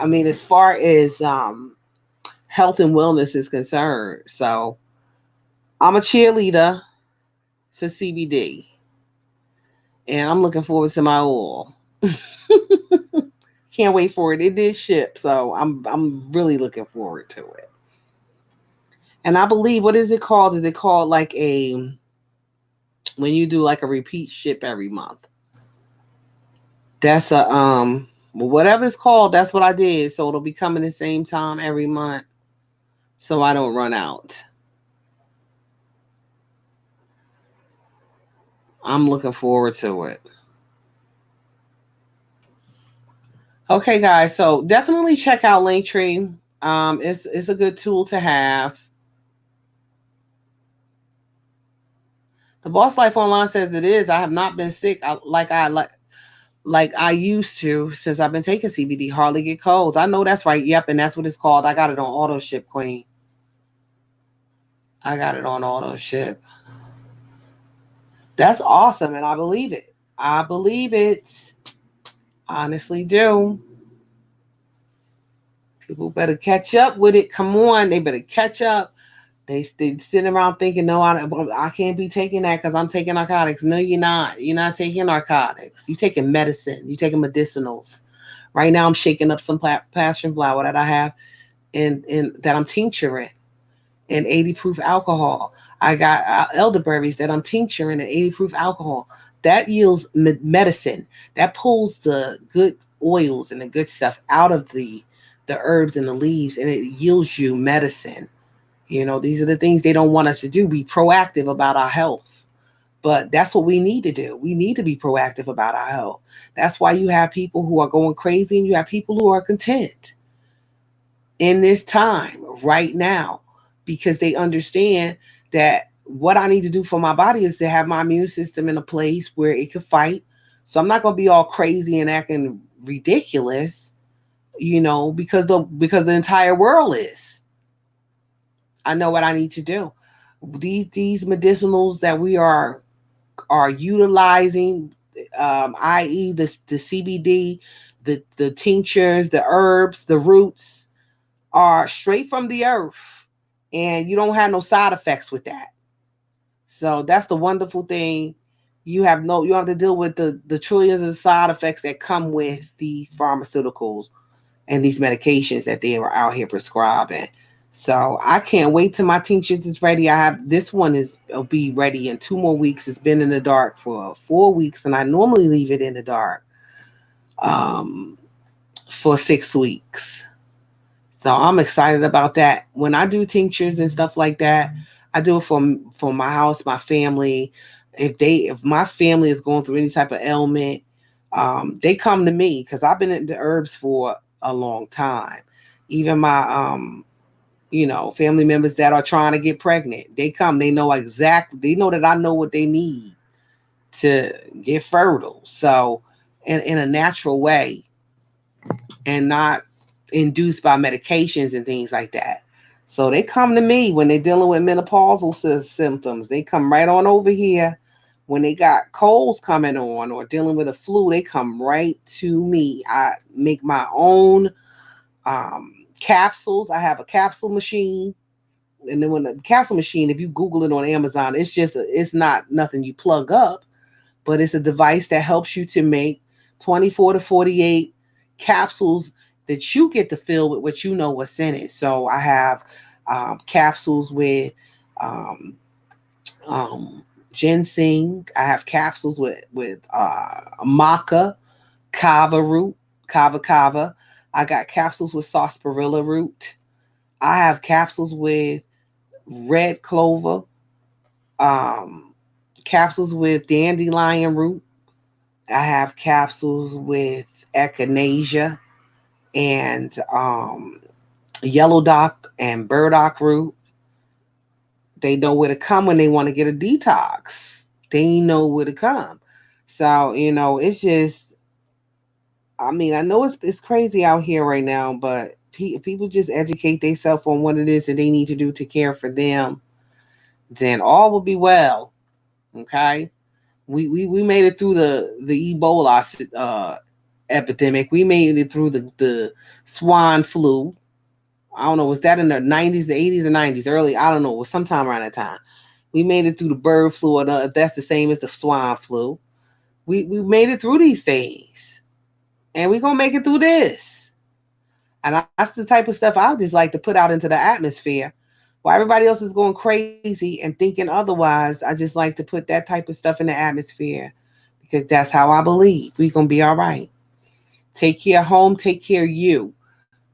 Speaker 1: I mean, as far as health and wellness is concerned. So I'm a cheerleader for CBD, and I'm looking forward to my oil. Can't wait for it. It did ship, so I'm really looking forward to it. And I believe, what is it called? Is it called like a when you do like a repeat ship every month? That's a whatever it's called. That's what I did. So it'll be coming the same time every month, so I don't run out. I'm looking forward to it. Okay, guys. So definitely check out Linktree. It's a good tool to have. The Boss Life Online says it is. I have not been sick like I used to since I've been taking CBD. Hardly get colds. I know that's right. Yep, and that's what it's called. I got it on auto ship, Queen. I got it on auto ship. That's awesome, and I believe it. I believe it. Honestly, do. People better catch up with it. Come on, they better catch up. They sitting around thinking, no, I can't be taking that because I'm taking narcotics. No, you're not. You're not taking narcotics. You're taking medicine. You're taking medicinals. Right now, I'm shaking up some passion flower that I have in that I'm tincturing in 80 proof alcohol. I got elderberries that I'm tincturing in 80 proof alcohol. That yields medicine. That pulls the good oils and the good stuff out of the herbs and the leaves, and it yields you medicine. These are the things they don't want us to do. Be proactive about our health. But that's what we need to do. We need to be proactive about our health. That's why you have people who are going crazy and you have people who are content in this time right now because they understand that what I need to do for my body is to have my immune system in a place where it can fight. So I'm not going to be all crazy and acting ridiculous, because the entire world is. I know what I need to do. These medicinals that we are utilizing, i.e., the CBD, the tinctures, the herbs, the roots, are straight from the earth, and you don't have no side effects with that. So that's the wonderful thing. You don't have to deal with the trillions of side effects that come with these pharmaceuticals and these medications that they are out here prescribing. So I can't wait till my tinctures is ready. I have this one will be ready in 2 more weeks. It's been in the dark for 4 weeks, and I normally leave it in the dark um, for 6 weeks. So I'm excited about that. When I do tinctures and stuff like that, I do it for my house, my family. If my family is going through any type of ailment, they come to me because I've been into herbs for a long time. Even my family members that are trying to get pregnant, they come. They know exactly. They know that I know what they need to get fertile. So, in a natural way, and not induced by medications and things like that. So they come to me when they're dealing with menopausal symptoms. They come right on over here. When they got colds coming on or dealing with a flu, they come right to me. I make my own Capsules. I have a capsule machine. And then when the capsule machine, if you Google it on Amazon, it's not nothing you plug up, but it's a device that helps you to make 24 to 48 capsules that you get to fill with what you know what's in it. So I have capsules with um, um, ginseng. I have capsules with maca, kava root, kava. I got capsules with sarsaparilla root. I have capsules with red clover, um, capsules with dandelion root. I have capsules with echinacea and yellow dock and burdock root. They know where to come when they want to get a detox. They know where to come. So, it's just, I mean, I know it's crazy out here right now, but people just educate themselves on what it is that they need to do to care for them. Then all will be well. Okay. We made it through the Ebola epidemic. We made it through the swine flu. I don't know, was that in the 90s, the 80s, and 90s? Early, I don't know, it was sometime around that time. We made it through the bird flu, or if that's the same as the swine flu. We made it through these things. And we're going to make it through this. And that's the type of stuff I just like to put out into the atmosphere. While everybody else is going crazy and thinking otherwise, I just like to put that type of stuff in the atmosphere because that's how I believe. We're going to be all right. Take care of home, take care of you.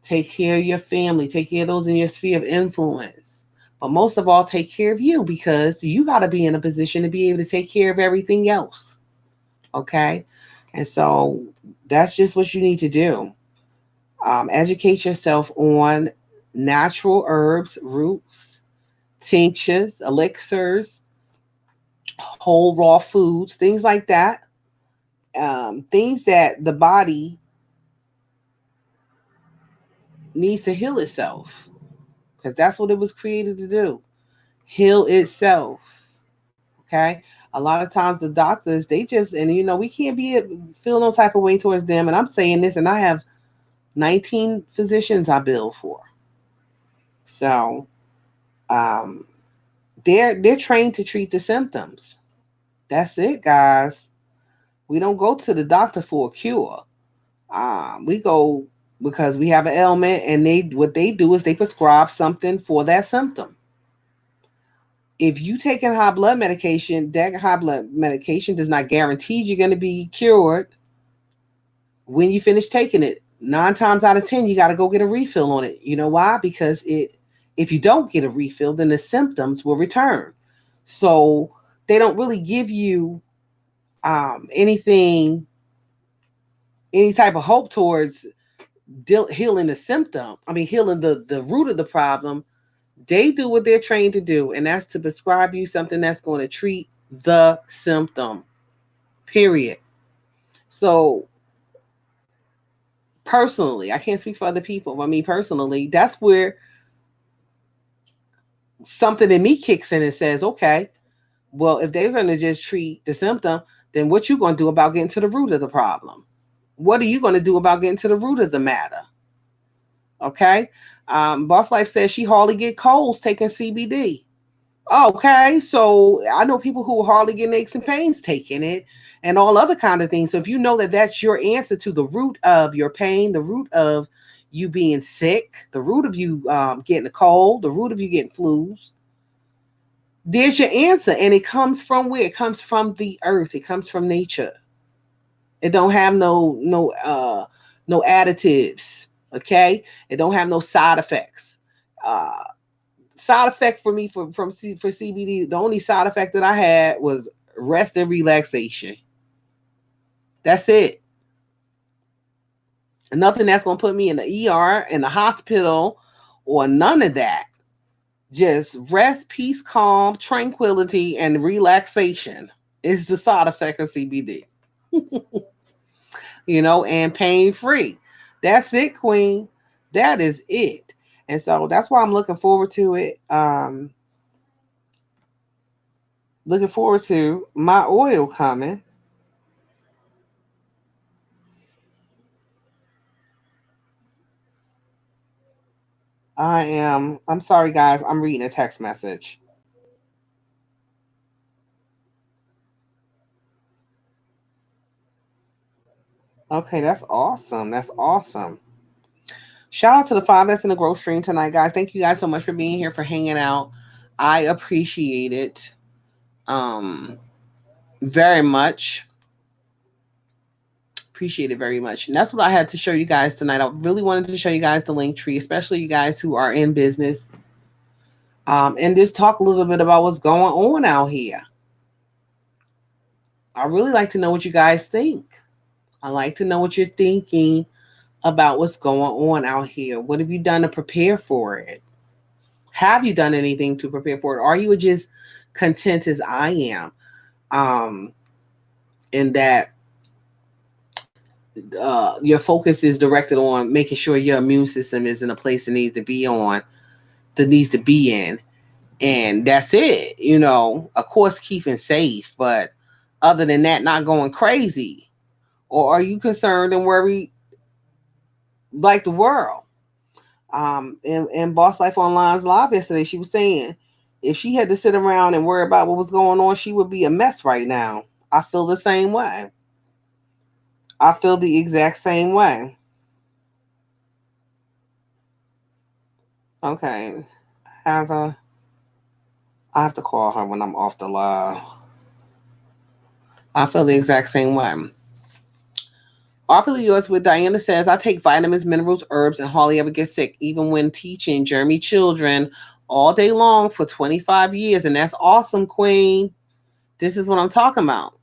Speaker 1: Take care of your family, take care of those in your sphere of influence. But most of all, take care of you because you got to be in a position to be able to take care of everything else. Okay? And so that's just what you need to do. Educate yourself on natural herbs, roots, tinctures, elixirs, whole raw foods, things like that. Things that the body needs to heal itself because that's what it was created to do, heal itself. Okay. A lot of times the doctors, they just, and we can't feel no type of way towards them. And I'm saying this, and I have 19 physicians I bill for. So um, they're trained to treat the symptoms. That's it, guys. We don't go to the doctor for a cure. We go because we have an ailment, and what they do is they prescribe something for that symptom. If you taking high blood medication, that high blood medication does not guarantee you're going to be cured when you finish taking it. 9 times out of 10, you got to go get a refill on it. You know why? Because if you don't get a refill, then the symptoms will return. So they don't really give you anything, any type of hope towards healing the symptom. I mean, healing the root of the problem. They do what they're trained to do, and that's to prescribe you something that's going to treat the symptom. Period. So personally, I can't speak for other people, but me personally, that's where something in me kicks in and says, okay, well, if they're going to just treat the symptom, then what you going to do about getting to the root of the problem? What are you going to do about getting to the root of the matter? Okay. Boss Life says she hardly get colds taking CBD. Okay, so I know people who are hardly getting aches and pains taking it and all other kind of things. So if you know that that's your answer to the root of your pain, the root of you being sick, the root of you getting a cold, the root of you getting flus, there's your answer. And it comes from where? It comes from the earth. It comes from nature. It don't have no additives. Okay, it don't have no side effects. Uh, Side effect for me for CBD, the only side effect that I had was rest and relaxation. That's it. Nothing that's gonna put me in the ER, in the hospital, or none of that. Just rest, peace, calm, tranquility, and relaxation is the side effect of CBD. And pain free. That's it, Queen. That is it. And so that's why I'm looking forward to it. Looking forward to my oil coming. I'm sorry, guys. I'm reading a text message. Okay, that's awesome. That's awesome. Shout out to the five that's in the growth stream tonight, guys. Thank you guys so much for being here, for hanging out. I appreciate it very much. Appreciate it very much. And that's what I had to show you guys tonight. I really wanted to show you guys the Linktree, especially you guys who are in business. And just talk a little bit about what's going on out here. I really like to know what you guys think. I like to know what you're thinking about what's going on out here. What have you done to prepare for it? Have you done anything to prepare for it? Are you just content as I am? In that your focus is directed on making sure your immune system is in a place it needs to be on, that needs to be in, and that's it. Of course, keeping safe, but other than that, not going crazy. Or are you concerned and worried like the world? In Boss Life Online's live yesterday, she was saying if she had to sit around and worry about what was going on, she would be a mess right now. I feel the same way. I feel the exact same way. Okay. I have a I have to call her when I'm off the live. I feel the exact same way. Artfully Yours with Diana says, I take vitamins, minerals, herbs, and hardly ever get sick, even when teaching Jeremy children all day long for 25 years. And that's awesome, Queen. This is what I'm talking about.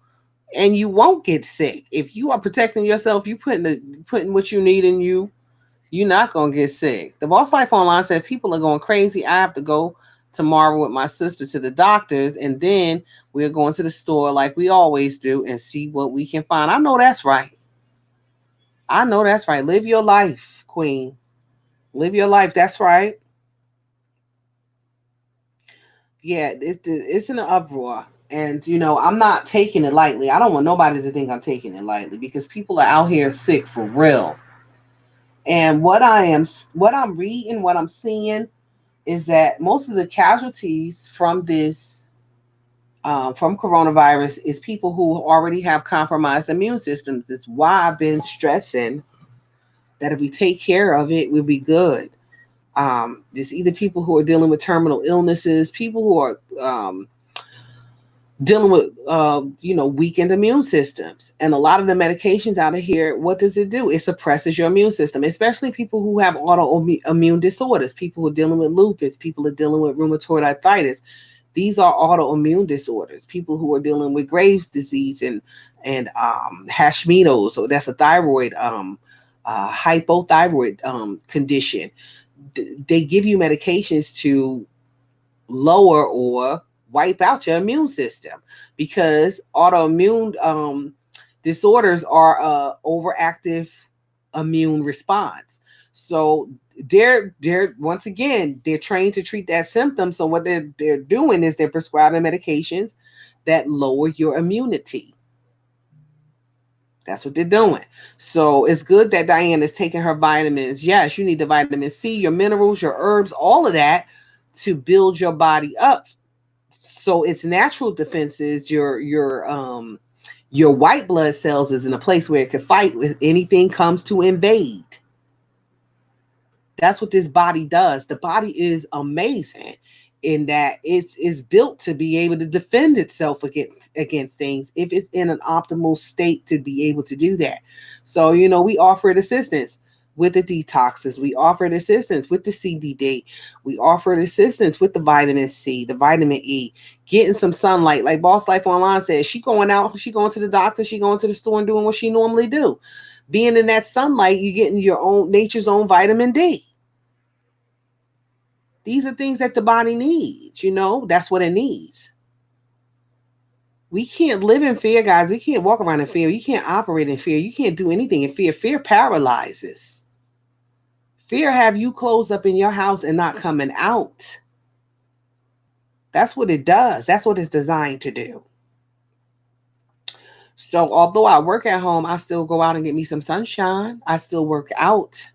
Speaker 1: And you won't get sick. If you are protecting yourself, you putting what you need in you, you're not gonna get sick. The Boss Life Online says people are going crazy. I have to go tomorrow with my sister to the doctors, and then we're going to the store like we always do and see what we can find. I know that's right. I know that's right. Live your life, Queen. Live your life. That's right. Yeah, it's in an uproar. And, I'm not taking it lightly. I don't want nobody to think I'm taking it lightly because people are out here sick for real. And what I'm reading, what I'm seeing is that most of the casualties from this, from coronavirus, is people who already have compromised immune systems. It's why I've been stressing that if we take care of it, we'll be good. It's either people who are dealing with terminal illnesses, people who are dealing with weakened immune systems, and a lot of the medications out of here, what does it do? It suppresses your immune system, especially people who have autoimmune disorders, people who are dealing with lupus, people who are dealing with rheumatoid arthritis. These are autoimmune disorders. People who are dealing with Graves' disease and Hashimoto's, so that's a thyroid hypothyroid condition. They give you medications to lower or wipe out your immune system because autoimmune disorders are overactive immune response. So they're once again they're trained to treat that symptom. So what they're doing is they're prescribing medications that lower your immunity. That's what they're doing. So it's good that Diane is taking her vitamins. Yes, you need the vitamin C, your minerals, your herbs, all of that to build your body up. So its natural defenses, your white blood cells is in a place where it can fight with anything comes to invade. That's what this body does. The body is amazing in that it's built to be able to defend itself against things if it's in an optimal state to be able to do that. So, we offered assistance with the detoxes. We offered assistance with the CBD. We offered assistance with the vitamin C, the vitamin E, getting some sunlight. Like Boss Life Online says, she going out, she going to the doctor, she going to the store and doing what she normally do. Being in that sunlight, you're getting your own nature's own vitamin D. These are things that the body needs, that's what it needs. We can't live in fear, guys. We can't walk around in fear. You can't operate in fear. You can't do anything in fear. Fear paralyzes. Fear have you closed up in your house and not coming out. That's what it does. That's what it's designed to do. So although I work at home, I still go out and get me some sunshine. I still work out.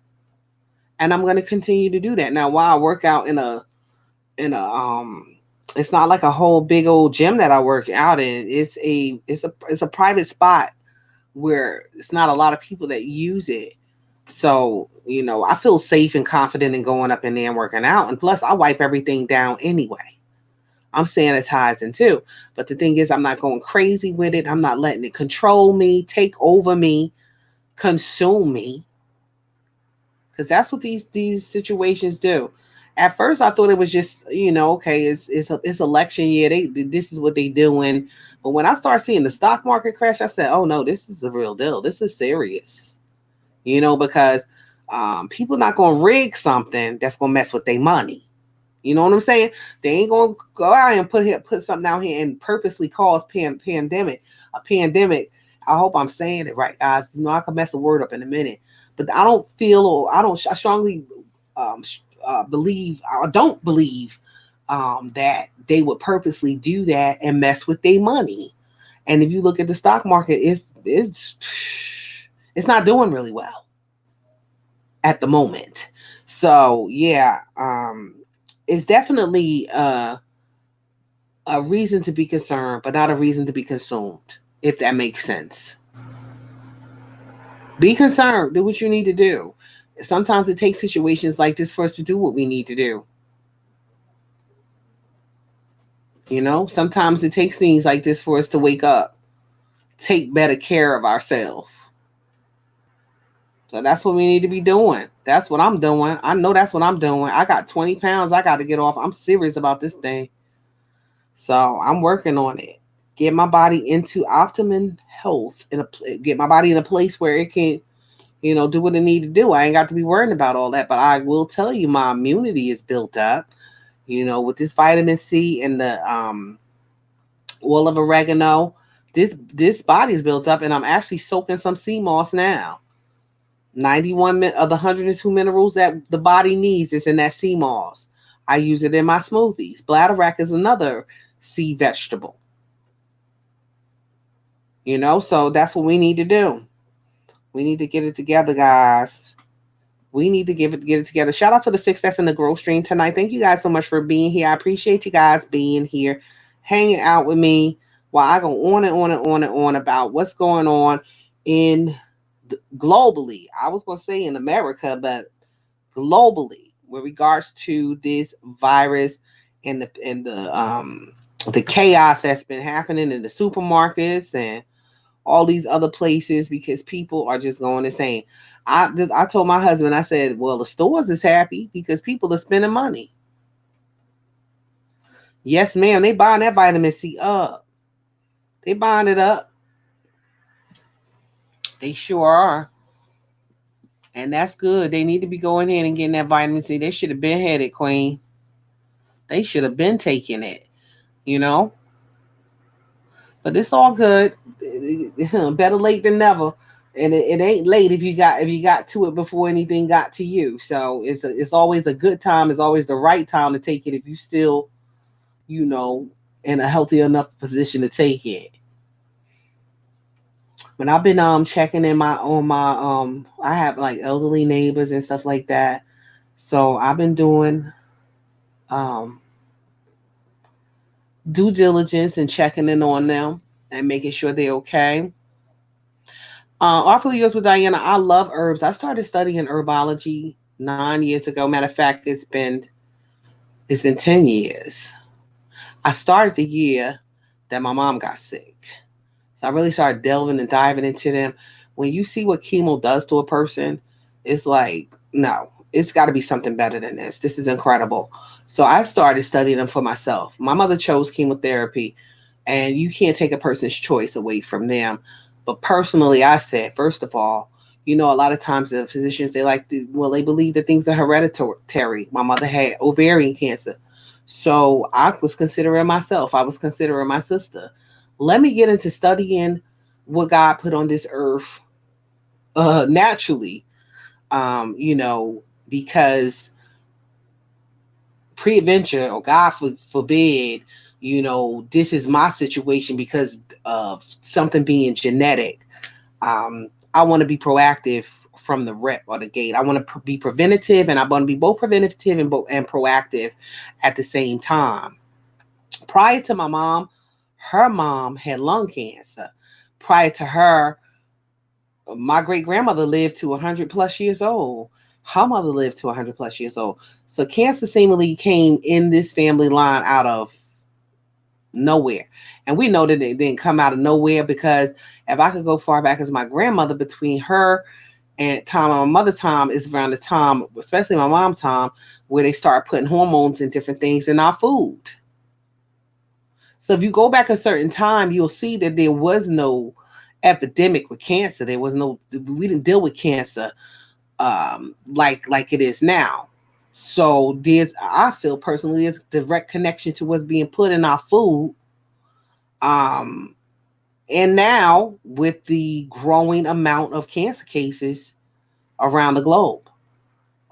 Speaker 1: And I'm going to continue to do that. Now, while I work out in a it's not like a whole big old gym that I work out in. It's a private spot where it's not a lot of people that use it. So, I feel safe and confident in going up in there and working out. And plus, I wipe everything down anyway. I'm sanitizing too. But the thing is, I'm not going crazy with it. I'm not letting it control me, take over me, consume me. Because that's what these situations do. At first, I thought it was just, okay, it's election year. This is what they doing. But when I start seeing the stock market crash, I said, oh no, this is a real deal. This is serious. Because people not gonna rig something that's gonna mess with their money. You know what I'm saying? They ain't gonna go out and put something out here and purposely cause a pandemic. I hope I'm saying it right, guys. I can mess the word up in a minute, but I don't feel, or I strongly believe, I don't believe that they would purposely do that and mess with their money. And if you look at the stock market, it's not doing really well at the moment. So yeah, it's definitely a reason to be concerned, but not a reason to be consumed, if that makes sense. Be concerned, do what you need to do. Sometimes it takes situations like this for us to do what we need to do. Sometimes it takes things like this for us to wake up, take better care of ourselves. So that's what we need to be doing. That's what I'm doing. I know that's what I'm doing. I got 20 pounds I got to get off. I'm serious about this thing. So I'm working on it. Get my body into optimum health and get my body in a place where it can, do what it need to do. I ain't got to be worrying about all that. But I will tell you, my immunity is built up. With this vitamin C and the oil of oregano, this body is built up, and I'm actually soaking some sea moss now. 91 of the 102 minerals that the body needs is in that sea moss. I use it in my smoothies. Bladderwrack is another sea vegetable. So that's what we need to do. We need to get it together, guys. We need to get it together. Shout out to the 6 that's in the growth stream tonight. Thank you guys so much for being here. I appreciate you guys being here, hanging out with me while I go on and on and on and on about what's going on in globally. I was going to say in America, but globally with regards to this virus and the chaos that's been happening in the supermarkets and all these other places, because people are just going insane. I told my husband, I said, well, the stores is happy because people are spending money. Yes, ma'am. They buying that vitamin C up. They buying it up. They sure are. And that's good. They need to be going in and getting that vitamin C. They should have been had it, Queen. They should have been taking it, you know? But it's all good. Better late than never. And it ain't late if you got to it before anything got to you. So it's always a good time. It's always the right time to take it if you still, you know, in a healthy enough position to take it. When I've been checking in my on my I have like elderly neighbors and stuff like that. So I've been doing um due diligence and checking in on them and making sure they're okay. Artfully Yours with Diana. I love herbs. I started studying herbology 9 years ago. Matter of fact, it's been 10 years. I started the year that my mom got sick. So I really started delving and diving into them. When you see what chemo does to a person, it's like, no, it's got to be something better than this. This is incredible. So I started studying them for myself. My mother chose chemotherapy, and you can't take a person's choice away from them. But personally, I said, first of all, a lot of times the physicians, they believe that things are hereditary. My mother had ovarian cancer. So I was considering myself, I was considering my sister. Let me get into studying what God put on this earth naturally, because pre-adventure, or God forbid, this is my situation because of something being genetic. I want to be proactive from the rep or the gate. I want to be preventative, and I want to be both preventative and proactive at the same time. Prior to my mom, her mom had lung cancer. Prior to her, my great grandmother lived to 100 plus years old. Her mother lived to 100 plus years old. So cancer seemingly came in this family line out of nowhere. And we know that it didn't come out of nowhere, because if I could go far back as my grandmother, between her and time my mother's time is around the time, especially my mom's time, where they start putting hormones and different things in our food. So if you go back a certain time, you'll see that there was no epidemic with cancer. There was no, we didn't deal with cancer like it is now. So there's, I feel personally, there's a direct connection to what's being put in our food. Um, and now with the growing amount of cancer cases around the globe.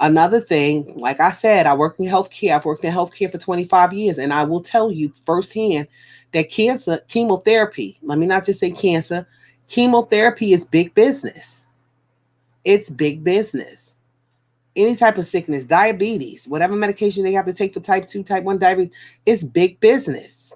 Speaker 1: Another thing, like I said, I work in healthcare. I've worked in healthcare for 25 years, and I will tell you firsthand that cancer, chemotherapy, let me not just say cancer, chemotherapy is big business. It's big business. Any type of sickness, diabetes, whatever medication they have to take for type 2, type 1 diabetes, it's big business.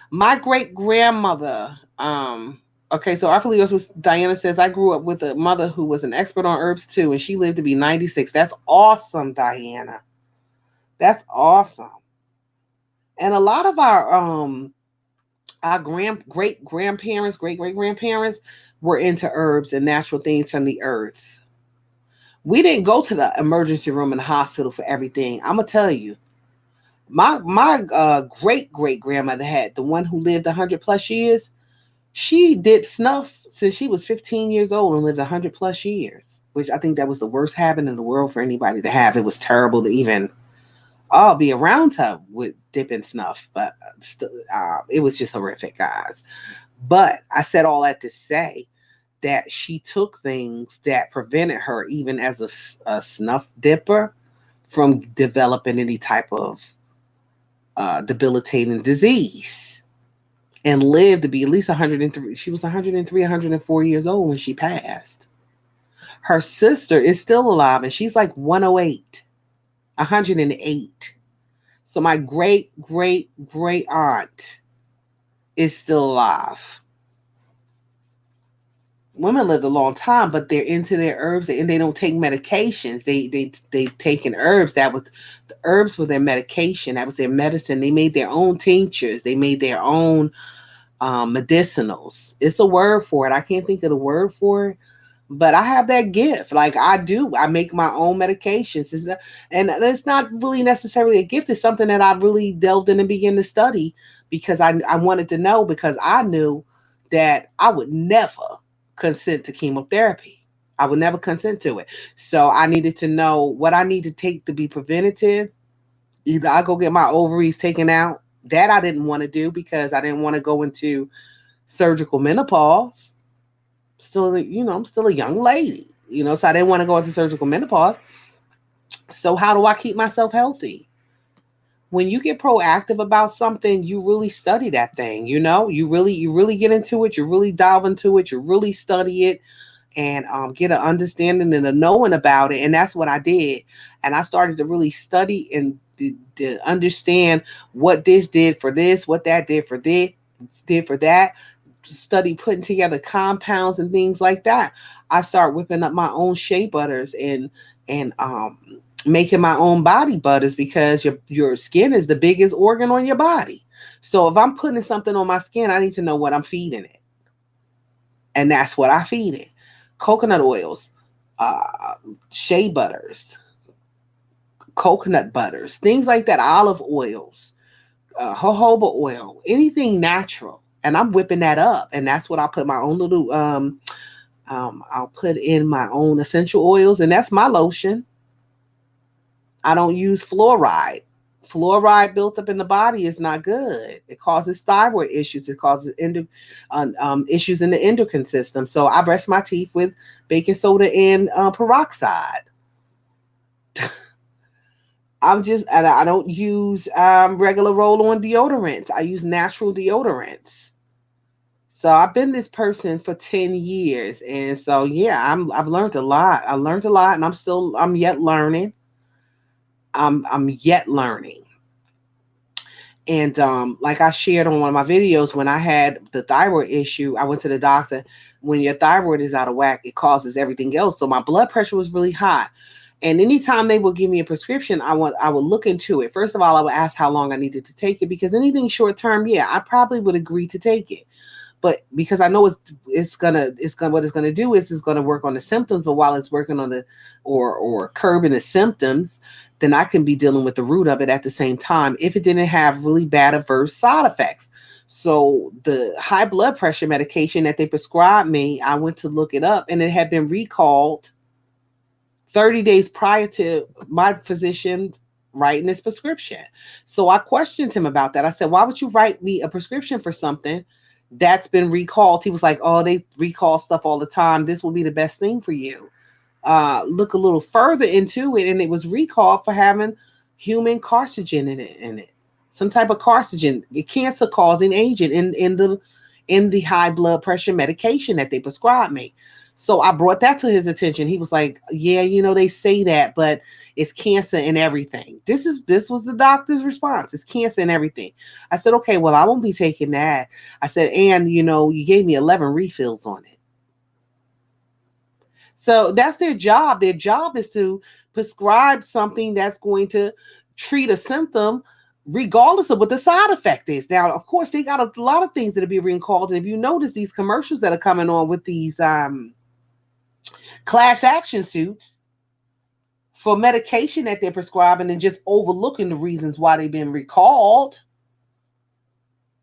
Speaker 1: My great grandmother, okay, so Artfully was, Diana says, I grew up with a mother who was an expert on herbs too, and she lived to be 96. That's awesome, Diana. That's awesome. And a lot of our great grandparents, great great grandparents were into herbs and natural things from the earth. We didn't go to the emergency room in the hospital for everything. I'm gonna tell you, my great great grandmother had, the one who lived 100 plus years. She did snuff since she was 15 years old and lived 100 plus years, which I think that was the worst habit in the world for anybody to have. It was terrible to even be around her with dipping snuff, but it was just horrific, guys. But I said all that to say that she took things that prevented her, even as a snuff dipper, from developing any type of debilitating disease, and lived to be at least 103. She was 103, 104 years old when she passed. Her sister is still alive, and she's like 108, 108. So my great, great, great aunt is still alive. Women lived a long time, but they're into their herbs, and they don't take medications. They taking herbs. That was, the herbs were their medication. That was their medicine. They made their own tinctures. They made their own medicinals. It's a word for it. I can't think of the word for it, but I have that gift. Like I do. I make my own medications. And it's not really necessarily a gift. It's something that I really delved in and began to study, because I wanted to know, because I knew that I would never consent to chemotherapy. I would never consent to it. So I needed to know what I need to take to be preventative. Either I go get my ovaries taken out. That I didn't want to do, because I didn't want to go into surgical menopause. Still, I'm still a young lady, so I didn't want to go into surgical menopause. So how do I keep myself healthy? When you get proactive about something, you really study that thing, you really get into it, you really dive into it, you really study it, and get an understanding and a knowing about it. And that's what I did. And I started to really study and to understand what this did for this, what that did for that. Study putting together compounds and things like that. I start whipping up my own shea butters, and making my own body butters, because your skin is the biggest organ on your body. So if I'm putting something on my skin, I need to know what I'm feeding it, and that's what I feed it: coconut oils, uh, shea butters, coconut butters, things like that, olive oils, jojoba oil, anything natural. And I'm whipping that up, and that's what I put my own little. I'll put in my own essential oils, and that's my lotion. I don't use fluoride. Fluoride built up in the body is not good. It causes thyroid issues. It causes issues in the endocrine system. So I brush my teeth with baking soda and peroxide. And I don't use regular roll-on deodorants. I use natural deodorants. So I've been this person for 10 years. And so yeah, I've learned a lot. I learned a lot and I'm yet learning. I'm yet learning. And like I shared on one of my videos, when I had the thyroid issue, I went to the doctor. When your thyroid is out of whack, it causes everything else. So my blood pressure was really high. And anytime they would give me a prescription, I would look into it. First of all, I would ask how long I needed to take it, because anything short term, yeah, I probably would agree to take it. But because I know it's gonna what it's gonna do is it's gonna work on the symptoms, but while it's working on the or curbing the symptoms, then I can be dealing with the root of it at the same time if it didn't have really bad adverse side effects. So the high blood pressure medication that they prescribed me, I went to look it up and it had been recalled 30 days prior to my physician writing this prescription. So I questioned him about that. I said, why would you write me a prescription for something that's been recalled? He was like, oh, they recall stuff all the time. This will be the best thing for you. Look a little further into it, and it was recalled for having human carcinogen in it. Some type of carcinogen, a cancer causing agent in the high blood pressure medication that they prescribed me. So I brought that to his attention. He was like, "Yeah, they say that, but it's cancer and everything." This was the doctor's response. It's cancer and everything. I said, "Okay, well, I won't be taking that." I said, "And you gave me 11 refills on it." So that's their job. Their job is to prescribe something that's going to treat a symptom regardless of what the side effect is. Now, of course, they got a lot of things that are being recalled. And if you notice these commercials that are coming on with these class action suits for medication that they're prescribing and just overlooking the reasons why they've been recalled,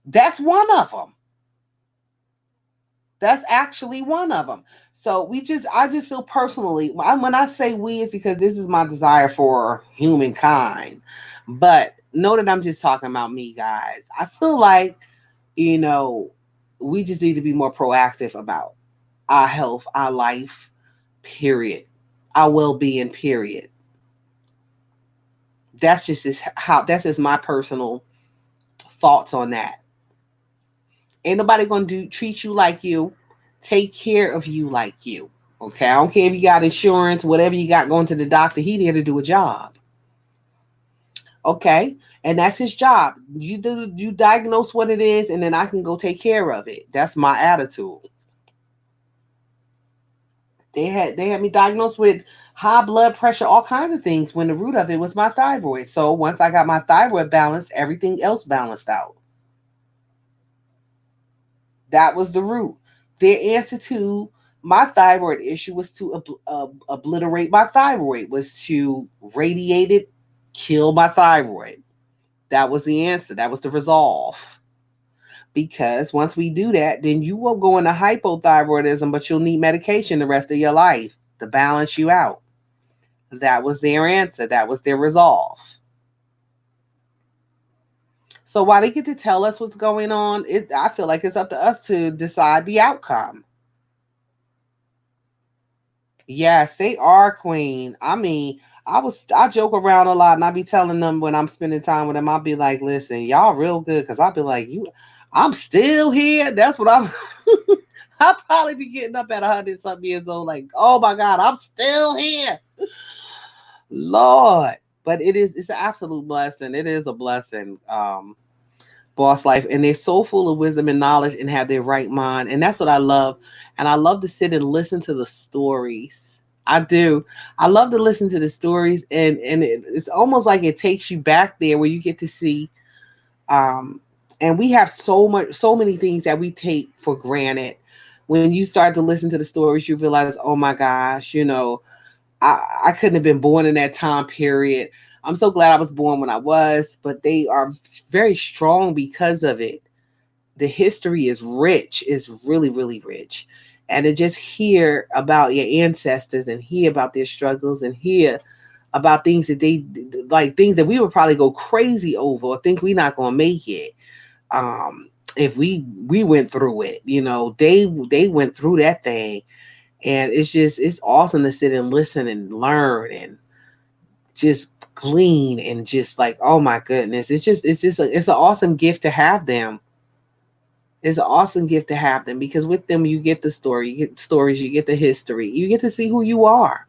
Speaker 1: that's one of them. That's actually one of them. So I just feel personally, when I say we, it's because this is my desire for humankind. But know that I'm just talking about me, guys. I feel like, you know, we just need to be more proactive about our health, our life, period, our well being, period. That's just my personal thoughts on that. Ain't nobody gonna treat you like you, take care of you like you. Okay, I don't care if you got insurance, whatever you got going to the doctor. He there to do a job. Okay, and that's his job. You diagnose what it is, and then I can go take care of it. That's my attitude. They had me diagnosed with high blood pressure, all kinds of things, when the root of it was my thyroid. So once I got my thyroid balanced, everything else balanced out. That was the root. Their answer to my thyroid issue was to obliterate my thyroid, was to radiate it, kill my thyroid. That was the answer. That was the resolve. Because once we do that, then you will go into hypothyroidism, but you'll need medication the rest of your life to balance you out. That was their answer. That was their resolve. So while they get to tell us what's going on, I feel like it's up to us to decide the outcome. Yes, they are, queen. I mean, I joke around a lot and I be telling them when I'm spending time with them, I'll be like, listen, y'all real good, because I'll be like, I'm still here. That's what I'm I'll probably be getting up at 100 something years old, like, oh my God, I'm still here. Lord. But it's an absolute blessing. It is a blessing. Boss life, and they're so full of wisdom and knowledge and have their right mind, and that's what I love. And I love to sit and listen to the stories. I do. I love to listen to the stories, and it's almost like it takes you back there where you get to see. um and we have so many things that we take for granted. When you start to listen to the stories, you realize, oh my gosh, I couldn't have been born in that time period. I'm so glad I was born when I was, but they are very strong because of it. The history is rich, is really, really rich. And to just hear about your ancestors and hear about their struggles and hear about things that they like, things that we would probably go crazy over or think we're not gonna make it. If we went through it, they went through that thing. And it's awesome to sit and listen and learn and just glean and just like, oh my goodness, it's an awesome gift to have them. It's an awesome gift to have them, because with them you get the story, you get stories, you get the history, you get to see who you are.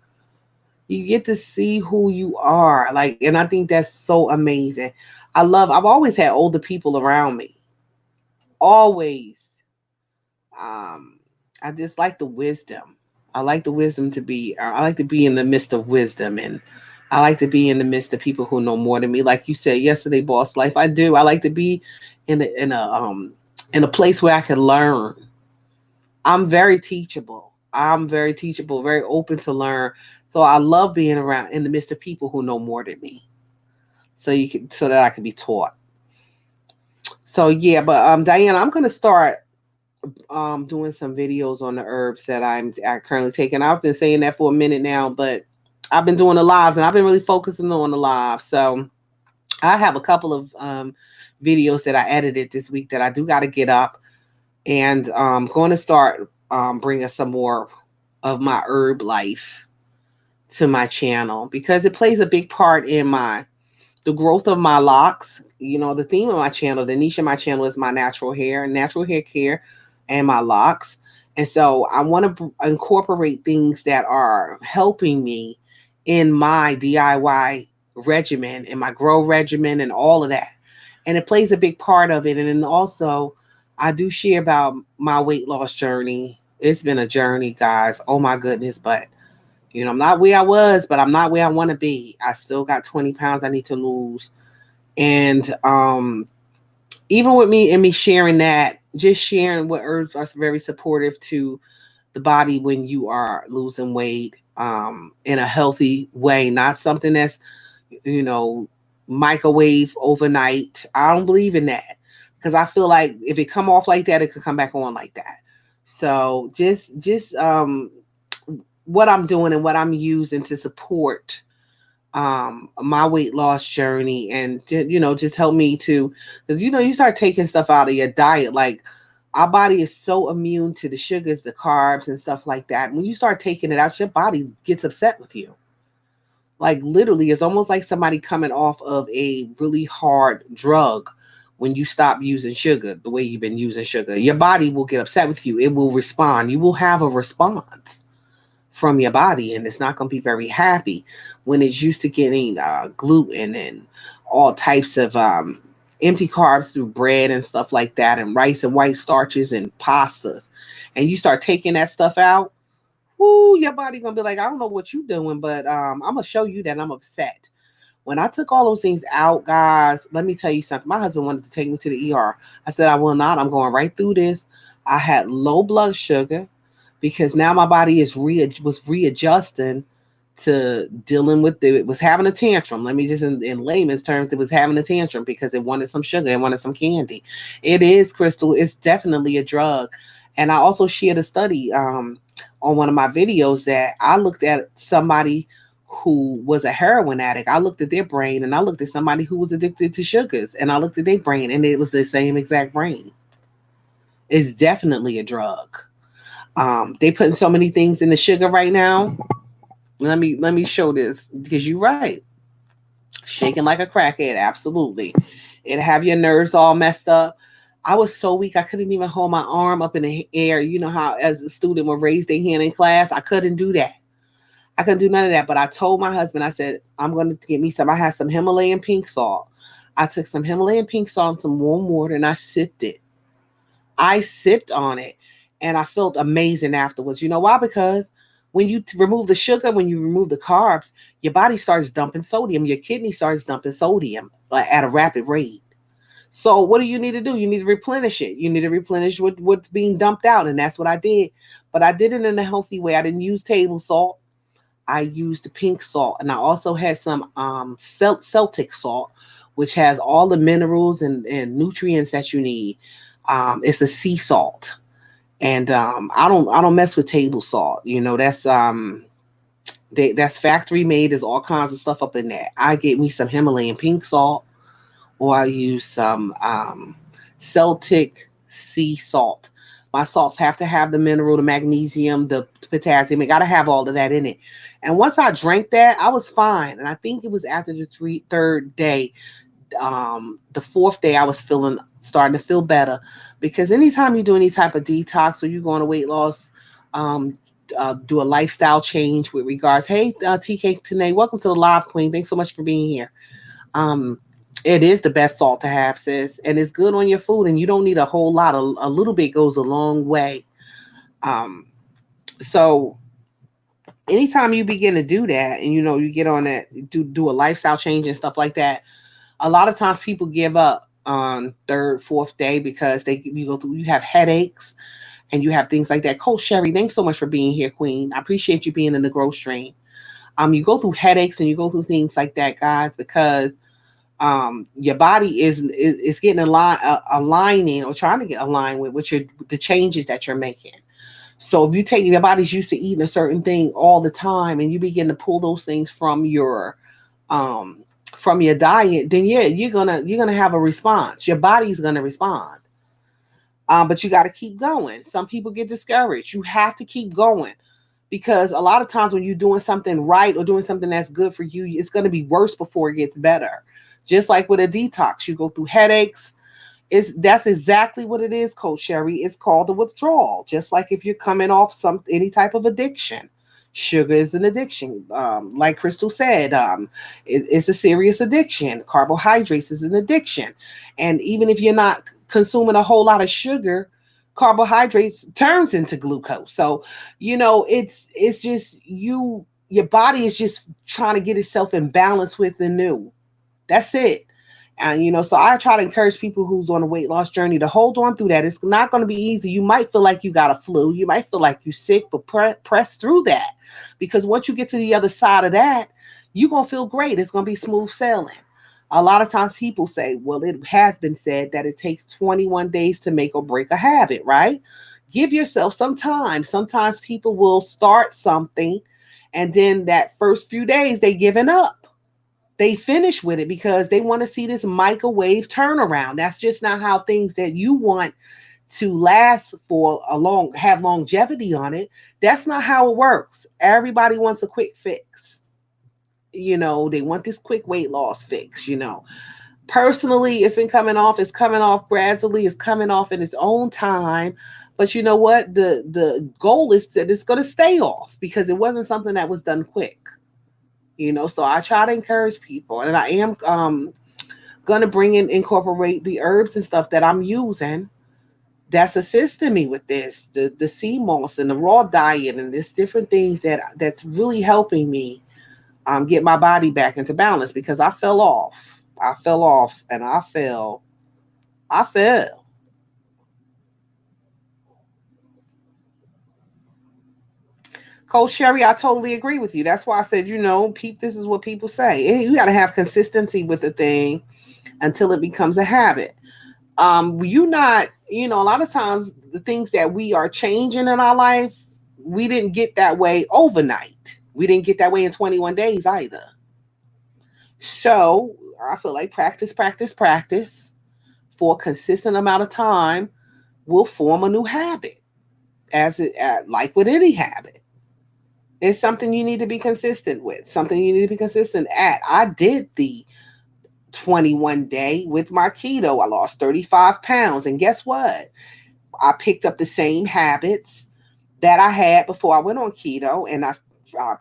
Speaker 1: You get to see who you are. Like, and I think that's so amazing. I've always had older people around me. Always. Um, I just like the wisdom. I like the wisdom to be, I like to be in the midst of wisdom, and I like to be in the midst of people who know more than me. Like you said yesterday, boss life. I do. I like to be in a place where I can learn. I'm very teachable. I'm very teachable, very open to learn. So I love being around in the midst of people who know more than me. So that I can be taught. So yeah, but Diana, I'm gonna start doing some videos on the herbs that I currently taking. I've been saying that for a minute now, but I've been doing the lives and I've been really focusing on the lives. So I have a couple of videos that I edited this week that I do got to get up, and going to start bringing some more of my herb life to my channel, because it plays a big part in the growth of my locks. You know, the theme of my channel, the niche of my channel is my natural hair care, and my locks. And so I want to incorporate things that are helping me in my DIY regimen, in my grow regimen, and all of that. And it plays a big part of it. And then also, I do share about my weight loss journey. It's been a journey, guys. Oh my goodness. But I'm not where I was, but I'm not where I want to be. I still got 20 pounds I need to lose. And even with me and me sharing that, just sharing what herbs are very supportive to the body when you are losing weight in a healthy way, not something that's, you know, microwave overnight. I don't believe in that, because I feel like if it come off like that, it could come back on like that. So just what I'm doing and what I'm using to support my weight loss journey, and just help me to, because you start taking stuff out of your diet, like our body is so immune to the sugars, the carbs, and stuff like that. When you start taking it out, your body gets upset with you. Like, literally, it's almost like somebody coming off of a really hard drug. When you stop using sugar the way you've been using sugar, your body will get upset with you. It will respond. You will have a response from your body, and it's not going to be very happy when it's used to getting gluten and all types of empty carbs through bread and stuff like that, and rice and white starches and pastas, and you start taking that stuff out. Whoo, your body gonna be like, I don't know what you doing, but I'm gonna show you that I'm upset. When I took all those things out, guys, let me tell you something. My husband wanted to take me to the ER. I said, I will not. I'm going right through this. I had low blood sugar, because now my body was readjusting to dealing with it was having a tantrum. Let me just, in layman's terms, it was having a tantrum because it wanted some sugar, it wanted some candy. It is, Crystal, it's definitely a drug. And I also shared a study on one of my videos that I looked at somebody who was a heroin addict. I looked at their brain, and I looked at somebody who was addicted to sugars, and I looked at their brain, and it was the same exact brain. It's definitely a drug. They putting so many things in the sugar right now. Let me show this, because you're right. Shaking like a crackhead, absolutely. It have your nerves all messed up. I was so weak I couldn't even hold my arm up in the air. You know how as a student would raise their hand in class? I couldn't do that. I couldn't do none of that. But I told my husband, I said, I'm going to get me some. I had some Himalayan pink salt. I took some Himalayan pink salt and some warm water, and I sipped it. I sipped on it, and I felt amazing afterwards. You know why? Because when you remove the sugar, when you remove the carbs, your body starts dumping sodium. Your kidney starts dumping sodium at a rapid rate. So what do you need to do? You need to replenish it. You need to replenish what's being dumped out. And that's what I did. But I did it in a healthy way. I didn't use table salt. I used the pink salt. And I also had some Celtic salt, which has all the minerals and nutrients that you need. It's a sea salt. And I don't mess with table salt. That's factory made. There's all kinds of stuff up in there. I get me some Himalayan pink salt, or I use some Celtic sea salt. My salts have to have the mineral, the magnesium, the potassium. It got to have all of that in it. And once I drank that, I was fine. And I think it was after the third day, The fourth day I was starting to feel better, because anytime you do any type of detox or you go on a weight loss, um, do a lifestyle change with regards. Hey, TK Tanae, welcome to the live, Queen. Thanks so much for being here. Um, it is the best salt to have, sis, and it's good on your food, and you don't need a whole lot. A little bit goes a long way. Um, so anytime you begin to do that, and you get on that, do a lifestyle change and stuff like that, a lot of times people give up on third, fourth day because you have headaches and you have things like that. Coach Sherry, thanks so much for being here, Queen. I appreciate you being in the growth stream. You go through headaches and you go through things like that, guys, because your body is getting aligning or trying to get aligned with the changes that you're making. So if you take your body's used to eating a certain thing all the time and you begin to pull those things um from your diet, then yeah, you're gonna have a response. Your body's gonna respond. But you got to keep going. Some people get discouraged. You have to keep going, because a lot of times when you're doing something right or doing something that's good for you, it's going to be worse before it gets better. Just like with a detox, you go through headaches. That's exactly what it is, Coach Sherry. It's called a withdrawal. Just like if you're coming off any type of addiction. Sugar is an addiction. Like Crystal said, it's a serious addiction. Carbohydrates is an addiction. And even if you're not consuming a whole lot of sugar, carbohydrates turns into glucose. So, it's just your body is just trying to get itself in balance with the new. That's it. And so I try to encourage people who's on a weight loss journey to hold on through that. It's not going to be easy. You might feel like you got a flu. You might feel like you're sick, but press through that, because once you get to the other side of that, you're going to feel great. It's going to be smooth sailing. A lot of times people say, well, it has been said that it takes 21 days to make or break a habit, right? Give yourself some time. Sometimes people will start something and then that first few days they giving up, they finish with it because they want to see this microwave turnaround. That's just not how things that you want to last for have longevity on it. That's not how it works. Everybody wants a quick fix. They want this quick weight loss fix. Personally, it's been coming off. It's coming off gradually. It's coming off in its own time. But you know what? The goal is that it's going to stay off because it wasn't something that was done quick. So I try to encourage people, and I am gonna incorporate the herbs and stuff that I'm using that's assisting me with this, the sea moss and the raw diet, and this different things that's really helping me get my body back into balance, because I fell off and I fell. Coach Sherry, I totally agree with you. That's why I said, this is what people say. You got to have consistency with the thing until it becomes a habit. You not, a lot of times the things that we are changing in our life, we didn't get that way overnight. We didn't get that way in 21 days either. So I feel like practice, practice, practice for a consistent amount of time will form a new habit. Like with any habit, it's something you need to be consistent with, something you need to be consistent at. I did the 21 day with my keto. I lost 35 pounds. And guess what? I picked up the same habits that I had before I went on keto, and I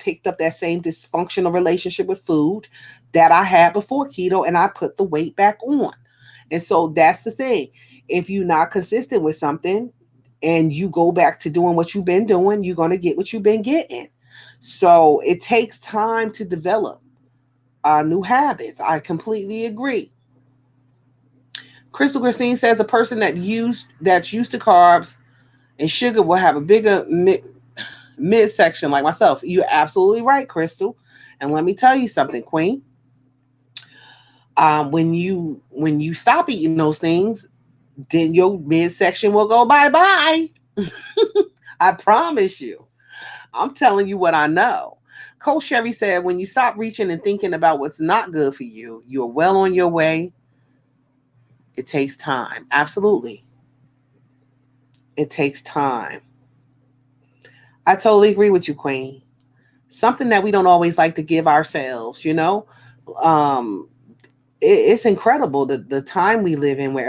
Speaker 1: picked up that same dysfunctional relationship with food that I had before keto, and I put the weight back on. And so that's the thing. If you're not consistent with something and you go back to doing what you've been doing, you're going to get what you've been getting. So it takes time to develop new habits. I completely agree. Crystal Christine says a person that's used to carbs and sugar will have a bigger midsection like myself. You're absolutely right, Crystal. And let me tell you something, Queen. When you stop eating those things, then your midsection will go bye bye. I promise you. I'm telling you what I know. Coach Sherry said, when you stop reaching and thinking about what's not good for you, you're well on your way. It takes time. Absolutely. It takes time. I totally agree with you, Queen. Something that we don't always like to give ourselves, Um, it's incredible the time we live in where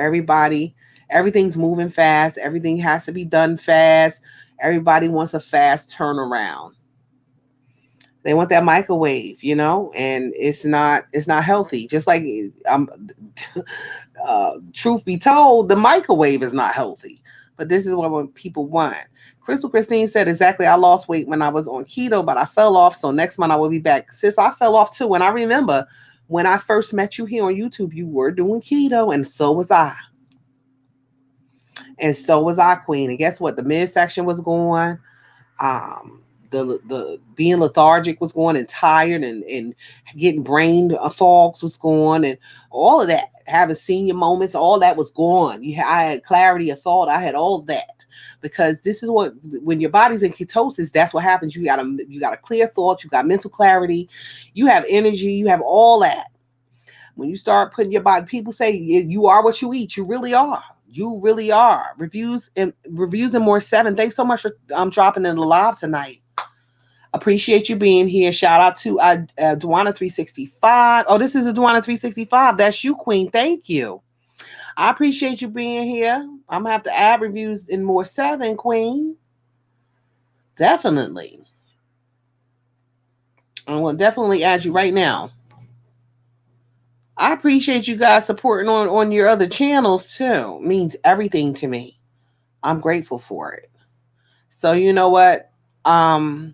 Speaker 1: everything's moving fast, everything has to be done fast, everybody wants a fast turnaround. They want that microwave, and it's not healthy. Just like truth be told, the microwave is not healthy. But this is what people want. Crystal Christine said exactly. I lost weight when I was on keto, but I fell off. So next month I will be back. Sis, I fell off too. And I remember when I first met you here on YouTube, you were doing keto, and so was I. And so was I, Queen. And guess what? The midsection was going. um the being lethargic was going, and tired, and getting brain fogs was going, and all of that, having senior moments, all that was gone. I had clarity of thought, I had all that, because this is what, when your body's in ketosis, that's what happens. You got a clear thought, you got mental clarity, you have energy, you have all that. When you start putting your body, people say you are what you eat. You really are. You really are. Reviews and more 7. Thanks so much for dropping in the live tonight. Appreciate you being here. Shout out to Dwana 365. Oh, this is a Dwana 365. That's you, Queen. Thank you. I appreciate you being here. I'm gonna have to add reviews in more 7, Queen. Definitely. I will definitely add you right now. I appreciate you guys supporting on your other channels too. It means everything to me. I'm grateful for it. So you know what? Um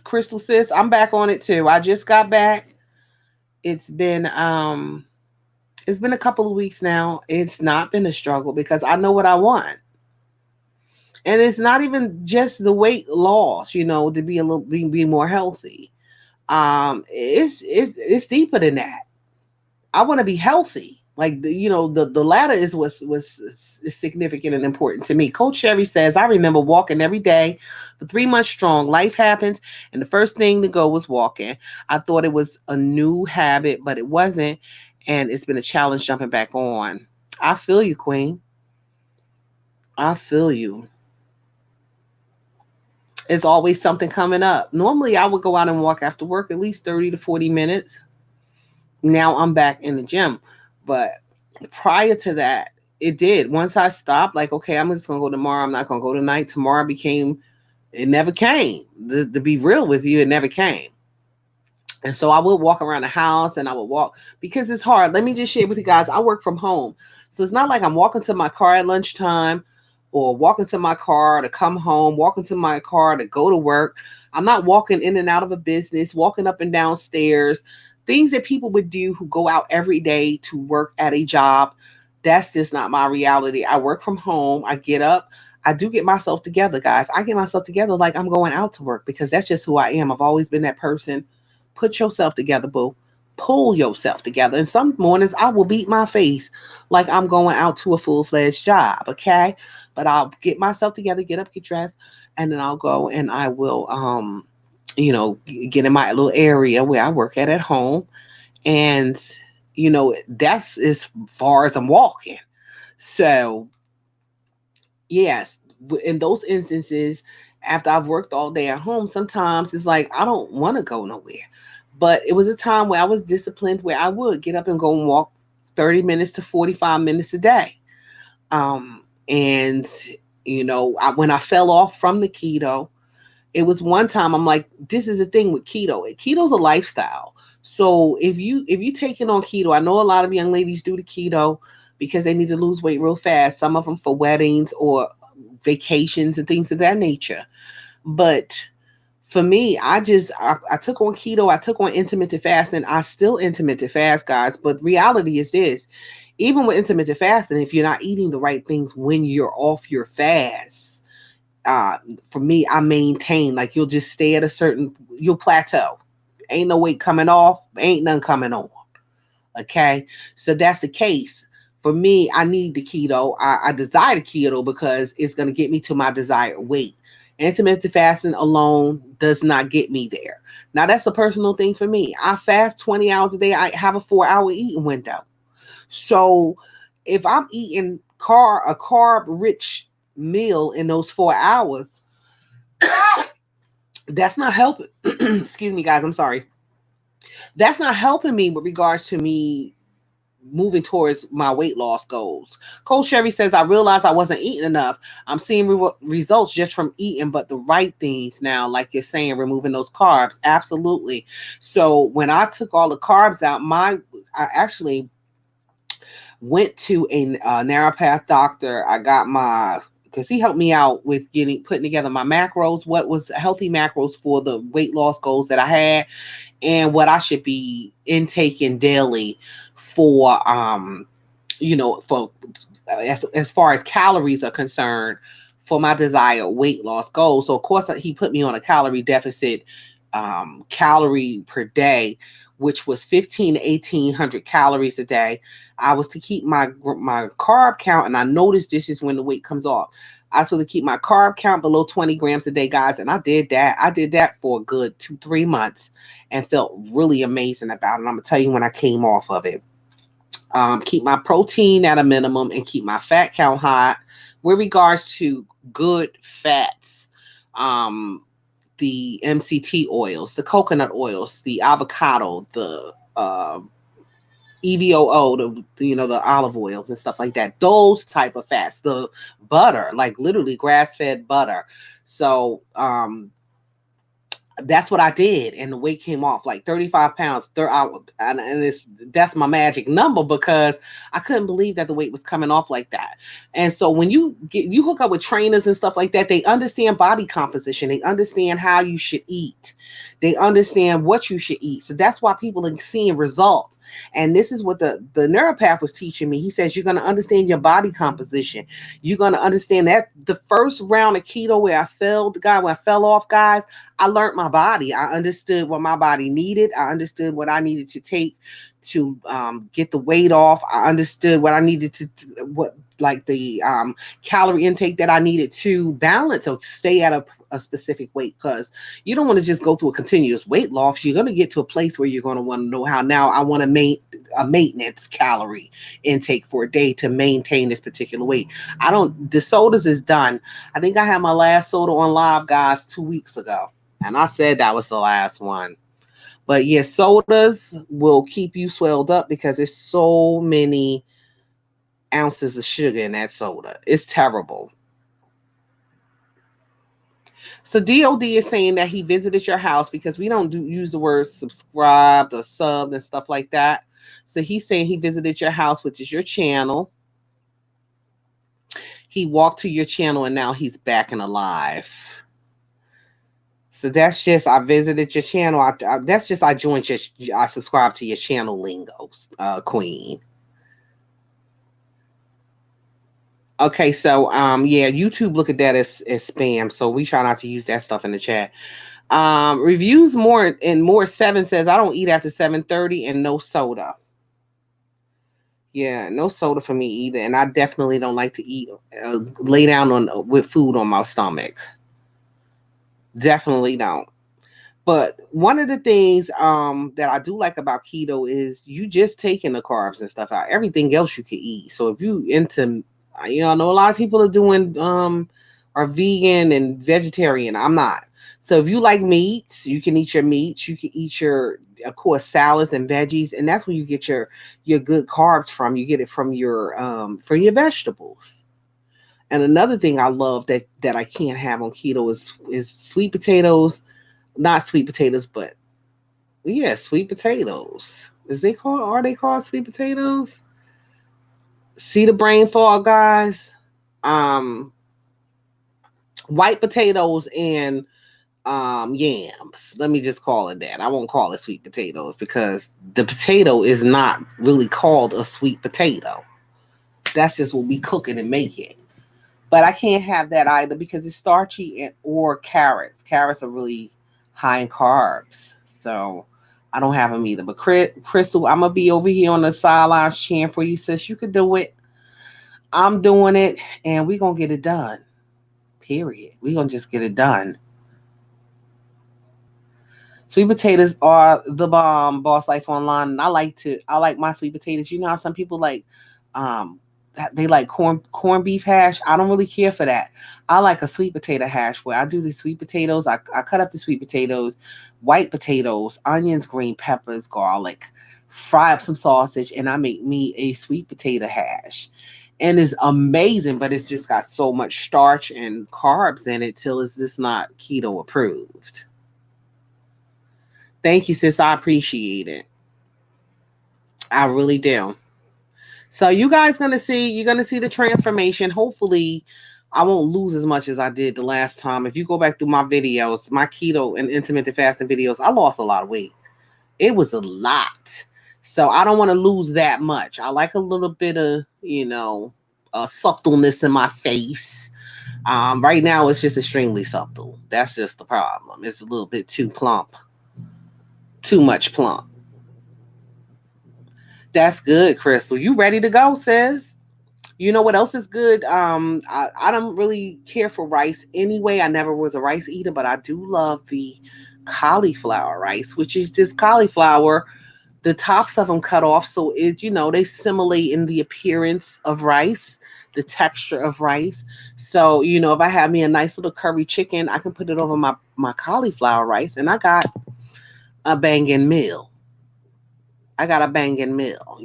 Speaker 1: Crystal sis, I'm back on it too. I just got back. It's been a couple of weeks now. It's not been a struggle because I know what I want. And it's not even just the weight loss, to be a little be more healthy. It's deeper than that. I want to be healthy. Like the latter is was significant and important to me. Coach Sherry says, I remember walking every day for 3 months strong. Life happens, and the first thing to go was walking. I thought it was a new habit, but it wasn't, and it's been a challenge jumping back on. I feel you, Queen. I feel you. It's always something coming up. Normally, I would go out and walk after work at least 30 to 40 minutes. Now I'm back in the gym. But prior to that, it did. Once I stopped, like, okay, I'm just going to go tomorrow. I'm not going to go tonight. Tomorrow it never came. To be real with you, it never came. And so I would walk around the house and I would walk because it's hard. Let me just share with you guys. I work from home. So it's not like I'm walking to my car at lunchtime or walking to my car to come home, walking to my car to go to work. I'm not walking in and out of a business, walking up and down stairs, things that people would do who go out every day to work at a job. That's just not my reality. I work from home. I get up. I do get myself together, guys. I get myself together like I'm going out to work because that's just who I am. I've always been that person. Put yourself together, boo. Pull yourself together. And some mornings I will beat my face like I'm going out to a full-fledged job, okay? But I'll get myself together, get up, get dressed, and then I'll go and I will get in my little area where I work at home. And that's as far as I'm walking. So yes, in those instances, after I've worked all day at home, sometimes it's like I don't want to go nowhere. But it was a time where I was disciplined, where I would get up and go and walk 30 minutes to 45 minutes a day. And when I fell off from the keto, it was one time I'm like, this is the thing with keto. Keto's a lifestyle. So if you taking on keto, I know a lot of young ladies do the keto because they need to lose weight real fast. Some of them for weddings or vacations and things of that nature. But for me, I took on keto. I took on intermittent fasting. I still intermittent fast, guys. But reality is this: even with intermittent fasting, if you're not eating the right things when you're off your fast, uh, for me, I maintain, like, you'll just stay at you'll plateau. Ain't no weight coming off, ain't none coming on. Okay. So that's the case. For me, I need the keto. I desire the keto because it's going to get me to my desired weight. Intermittent fasting alone does not get me there. Now, that's a personal thing for me. I fast 20 hours a day. I have a 4-hour eating window. So if I'm eating a carb rich meal in those 4 hours, that's not helping. Excuse me, guys. I'm sorry. That's not helping me with regards to me. moving towards my weight loss goals. Cole Sherry says, I realized I wasn't eating enough. I'm seeing results just from eating, but the right things now, like you're saying, removing those carbs. Absolutely. So when I took all the carbs out, I actually went to a naturopath doctor. I got because he helped me out with putting together my macros, what was healthy macros for the weight loss goals that I had, and what I should be intaking daily for for as far as calories are concerned for my desired weight loss goal. So of course he put me on a calorie deficit, calorie per day, which was 15 to 1800 calories a day. I was to keep my carb count, and I noticed this is when the weight comes off. I was supposed to keep my carb count below 20 grams a day, guys, and I did that. I did that for a good 2-3 months and felt really amazing about it. I'm gonna tell you when I came off of it. Keep my protein at a minimum and keep my fat count high. With regards to good fats, the MCT oils, the coconut oils, the avocado, the EVOO, the olive oils and stuff like that. Those type of fats, the butter, like literally grass fed butter. So that's what I did, and the weight came off like 35 pounds. And that's my magic number, because I couldn't believe that the weight was coming off like that. And so when you hook up with trainers and stuff like that, they understand body composition, they understand how you should eat, they understand what you should eat. So that's why people are seeing results. And this is what the neuropath was teaching me. He says you're going to understand your body composition. You're going to understand that the first round of keto when I fell off, guys, I learned my body. I understood what my body needed. I understood what I needed to take to get the weight off. I understood what I needed the calorie intake that I needed to balance or stay at a specific weight, because you don't want to just go through a continuous weight loss. You're going to get to a place where you're going to want to know how now I want to make a maintenance calorie intake for a day to maintain this particular weight. The sodas is done. I think I had my last soda on live, guys, 2 weeks ago. And I said that was the last one. But yeah, sodas will keep you swelled up because there's so many ounces of sugar in that soda. It's terrible. So DOD is saying that he visited your house, because we don't use the word subscribed or subbed and stuff like that. So he's saying he visited your house, which is your channel. He walked to your channel and now he's back and alive. So that's just, I visited your channel. That's just, I subscribed to your channel lingo, queen. Okay, so yeah, YouTube look at that as spam. So we try not to use that stuff in the chat. Reviews more 7 says, I don't eat after 7:30 and no soda. Yeah, no soda for me either. And I definitely don't like to eat, lay down with food on my stomach. Definitely don't. But one of the things that I do like about keto is you just taking the carbs and stuff out. Everything else you can eat. So if you into, I know a lot of people are doing are vegan and vegetarian. I'm not. So if you like meats, you can eat your meats. You can eat your, of course, salads and veggies, and that's where you get your good carbs from. You get it from your vegetables. And another thing I love that I can't have on keto is sweet potatoes. Not sweet potatoes, but yeah, sweet potatoes. Are they called sweet potatoes? See the brain fog, guys. White potatoes and yams. Let me just call it that. I won't call it sweet potatoes, because the potato is not really called a sweet potato. That's just what we cook it and make it. But I can't have that either, because it's starchy, or carrots. Carrots are really high in carbs. So I don't have them either. But Crystal, I'm going to be over here on the sidelines cheering for you, sis. You could do it. I'm doing it. And we're going to get it done. Period. We're going to just get it done. Sweet potatoes are the bomb, Boss Life Online. And I like my sweet potatoes. You know how some people like, they like corned beef hash. I don't really care for that. I like a sweet potato hash, where I do the sweet potatoes. I cut up the sweet potatoes, white potatoes, onions, green peppers, garlic, fry up some sausage, and I make me a sweet potato hash. And it's amazing, but it's just got so much starch and carbs in it till it's just not keto approved. Thank you, sis. I appreciate it. I really do. So you guys you're gonna see the transformation. Hopefully, I won't lose as much as I did the last time. If you go back through my videos, my keto and intermittent fasting videos, I lost a lot of weight. It was a lot. So I don't want to lose that much. I like a little bit of, subtleness in my face. Right now it's just extremely subtle. That's just the problem. It's a little bit too plump. Too much plump. That's good, Crystal. You ready to go, sis? You know what else is good? I don't really care for rice anyway. I never was a rice eater, but I do love the cauliflower rice, which is just cauliflower, the tops of them cut off, so they simulate in the appearance of rice, the texture of rice. So if I have me a nice little curry chicken, I can put it over my cauliflower rice, and I got a banging meal. I got a banging meal.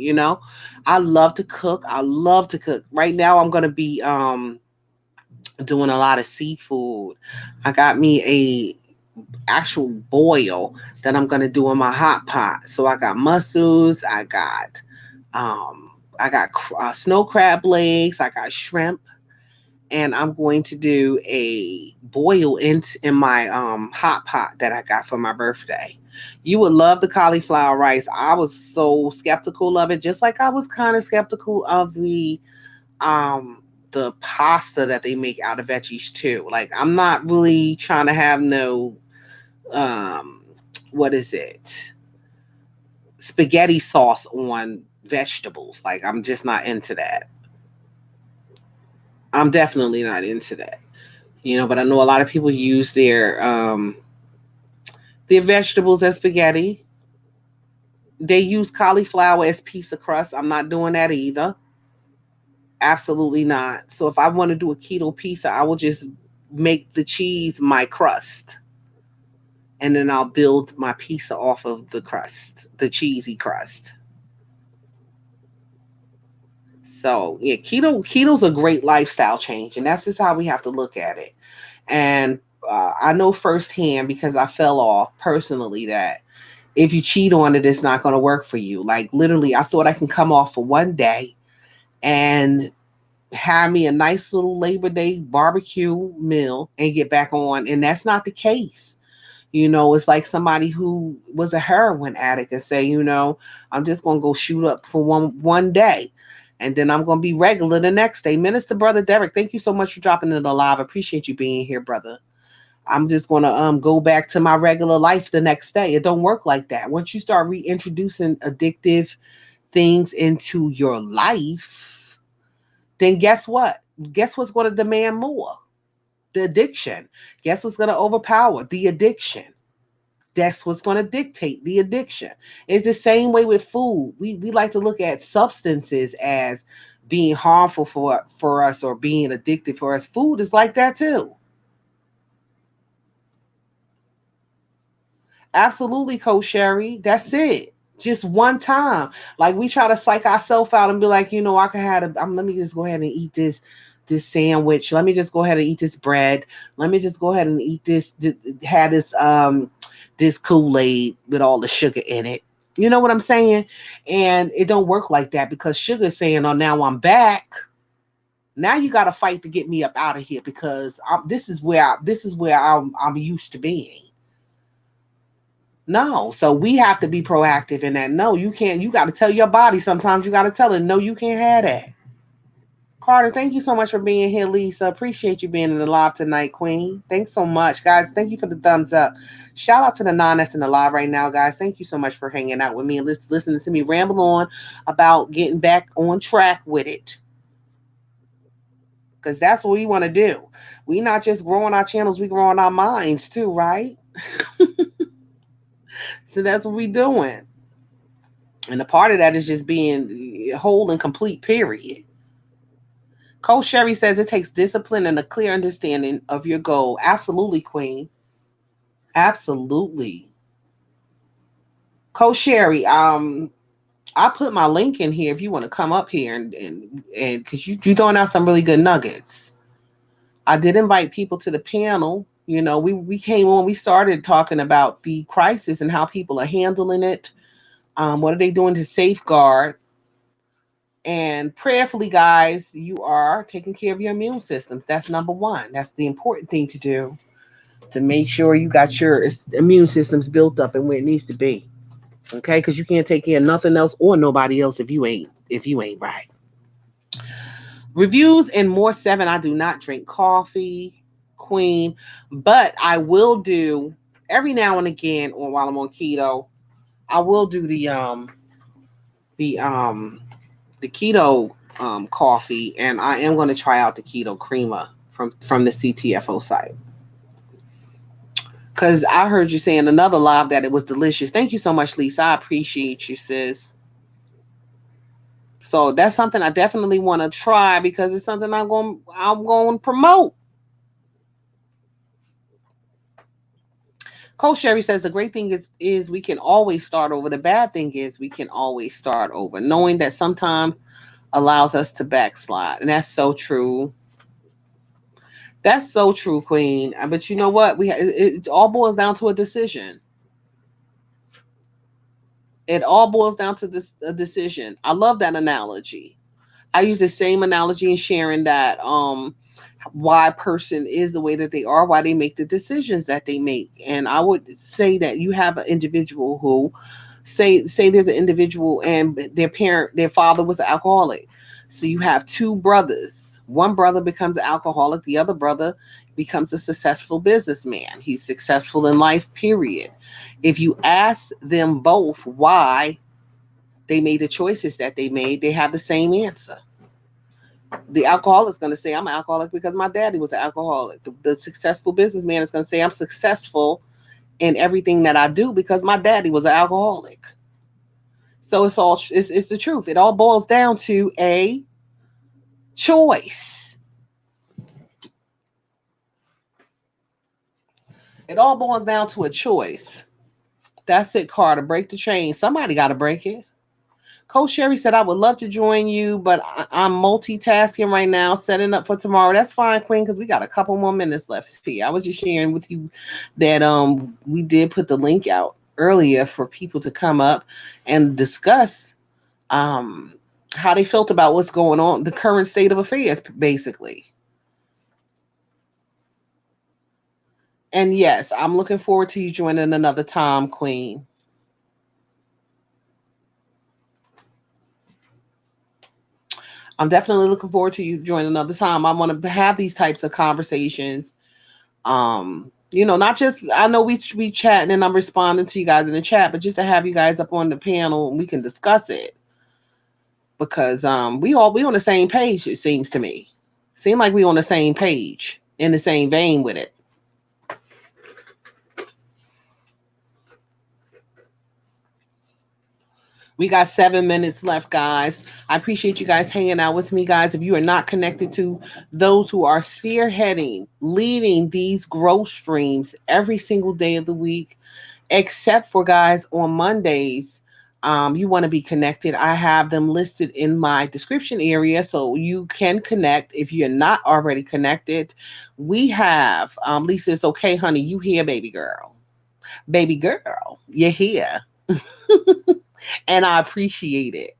Speaker 1: I love to cook. I love to cook. Right now I'm going to be doing a lot of seafood. I got me a actual boil that I'm gonna do in my hot pot. So I got mussels, I got snow crab legs, I got shrimp, and I'm going to do a boil in my hot pot that I got for my birthday. You would love the cauliflower rice. I was so skeptical of it, just like I was kind of skeptical of the pasta that they make out of veggies too. Like I'm not really trying to have no um what is it, spaghetti sauce on vegetables. Like I'm just not into that. I'm definitely not into that. But I know a lot of people use their vegetables as spaghetti. They use cauliflower as pizza crust. I'm not doing that either. Absolutely not. So if I want to do a keto pizza, I will just make the cheese my crust, and then I'll build my pizza off of the crust, the cheesy crust. So yeah, keto's a great lifestyle change, and that's just how we have to look at it. And I know firsthand, because I fell off personally, that if you cheat on it, it's not going to work for you. Like literally, I thought I can come off for one day and have me a nice little Labor Day barbecue meal and get back on, and that's not the case. It's like somebody who was a heroin addict and say, I'm just gonna go shoot up for one day, and then I'm gonna be regular the next day. Minister Brother Derek, thank you so much for dropping it alive. Appreciate you being here, brother. I'm just gonna go back to my regular life the next day. It don't work like that. Once you start reintroducing addictive things into your life, then guess what? Guess what's gonna demand more? The addiction. Guess what's gonna overpower? The addiction. That's what's going to dictate the addiction. It's the same way with food. We like to look at substances as being harmful for us or being addicted for us. Food is like that too. Absolutely, Coach Sherry. That's it. Just one time. Like we try to psych ourselves out and be like, I can have let me just go ahead and eat this sandwich. Let me just go ahead and eat this bread. Let me just go ahead and eat have this Kool-Aid with all the sugar in it. You know what I'm saying? And it don't work like that, because sugar is saying, "Oh, now I'm back. Now you got to fight to get me up out of here, because this is where I'm used to being." No, so we have to be proactive in that. No, you can't. You got to tell your body sometimes. You got to tell it, no, you can't have that. Carter, thank you so much for being here. Lisa, appreciate you being in the live tonight, Queen. Thanks so much, guys. Thank you for the thumbs up. Shout out to the non that's in the live right now, guys. Thank you so much for hanging out with me and listening to me ramble on about getting back on track with it. Because that's what we want to do. We not just growing our channels, we growing our minds too, right? So that's what we doing. And a part of that is just being whole and complete, period. Coach Sherry says it takes discipline and a clear understanding of your goal. Absolutely, Queen. Absolutely. Coach Sherry, I put my link in here if you want to come up here and because you're throwing out some really good nuggets. I did invite people to the panel. We came on, we started talking about the crisis and how people are handling it. What are they doing to safeguard? And prayerfully, guys, you are taking care of your immune systems. That's number one. That's the important thing to do, to make sure you got your immune systems built up and where it needs to be. Okay, because you can't take care of nothing else or nobody else if you ain't right. Reviews and more 7. I do not drink coffee, Queen, but I will do every now and again while I'm on keto. I will do the the keto coffee, and I am going to try out the keto crema from the CTFO site. Because I heard you say in another live that it was delicious. Thank you so much, Lisa. I appreciate you, sis. So that's something I definitely want to try because it's something I'm going to promote. Coach Sherry says the great thing is we can always start over. The bad thing is we can always start over, knowing that sometimes allows us to backslide, and that's so true. That's so true, Queen. But you know what? It all boils down to a decision. It all boils down to a decision. I love that analogy. I use the same analogy in sharing that why a person is the way that they are, why they make the decisions that they make. And I would say that you have an individual who say there's an individual and their father was an alcoholic. So you have two brothers. One brother becomes an alcoholic, the other brother becomes a successful businessman. He's successful in life, period. If you ask them both why they made the choices that they made, they have the same answer. The alcoholic is going to say, I'm an alcoholic because my daddy was an alcoholic. The successful businessman is going to say, I'm successful in everything that I do because my daddy was an alcoholic. So it's the truth. It all boils down to a choice. It all boils down to a choice. That's it, Carter. Break the chain. Somebody got to break it. Coach Sherry said, I would love to join you, but I'm multitasking right now, setting up for tomorrow. That's fine, Queen, because we got a couple more minutes left here. I was just sharing with you that we did put the link out earlier for people to come up and discuss um, how they felt about what's going on, the current state of affairs, basically. And yes, I'm looking forward to you joining another time, Queen. I'm definitely looking forward to you joining another time. I want to have these types of conversations. Not just I know we chatting and I'm responding to you guys in the chat, but just to have you guys up on the panel and we can discuss it because we on the same page. It seems to me, seem like we on the same page in the same vein with it. We got 7 minutes left, guys. I appreciate you guys hanging out with me, guys. If you are not connected to those who are spearheading, leading these growth streams every single day of the week, except for guys on Mondays, you want to be connected. I have them listed in my description area so you can connect if you're not already connected. We have Lisa, it's okay, honey. You here, baby girl. Baby girl, you're here. And I appreciate it.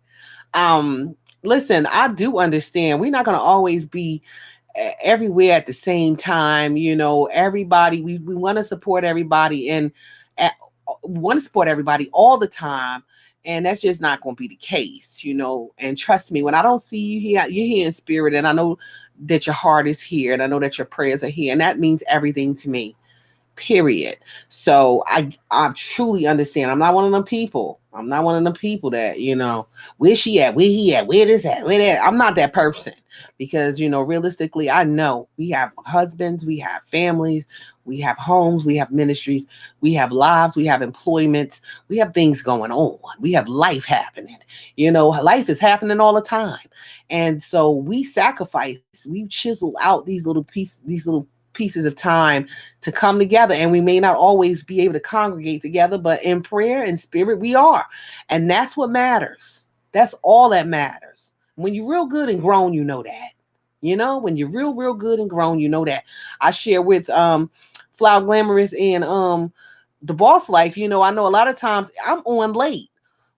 Speaker 1: Listen, I do understand we're not going to always be everywhere at the same time. Everybody, we want to support everybody and uh, want to support everybody all the time. And that's just not going to be the case. And trust me, when I don't see you here, you're here in spirit. And I know that your heart is here. And I know that your prayers are here. And that means everything to me. Period. So I truly understand. I'm not one of them people. I'm not one of them people that, where she at, where he at, where this at, where that. I'm not that person because, realistically, I know we have husbands, we have families, we have homes, we have ministries, we have lives, we have employments, we have things going on. We have life happening. Life is happening all the time. And so we sacrifice, we chisel out these little pieces of time to come together, and we may not always be able to congregate together, but in prayer and spirit we are, and that's what matters. That's all that matters. When you're real good and grown, you know that. When you're real good and grown, you know that. I share with Flower Glamorous and the Boss Life. I know a lot of times I'm on late.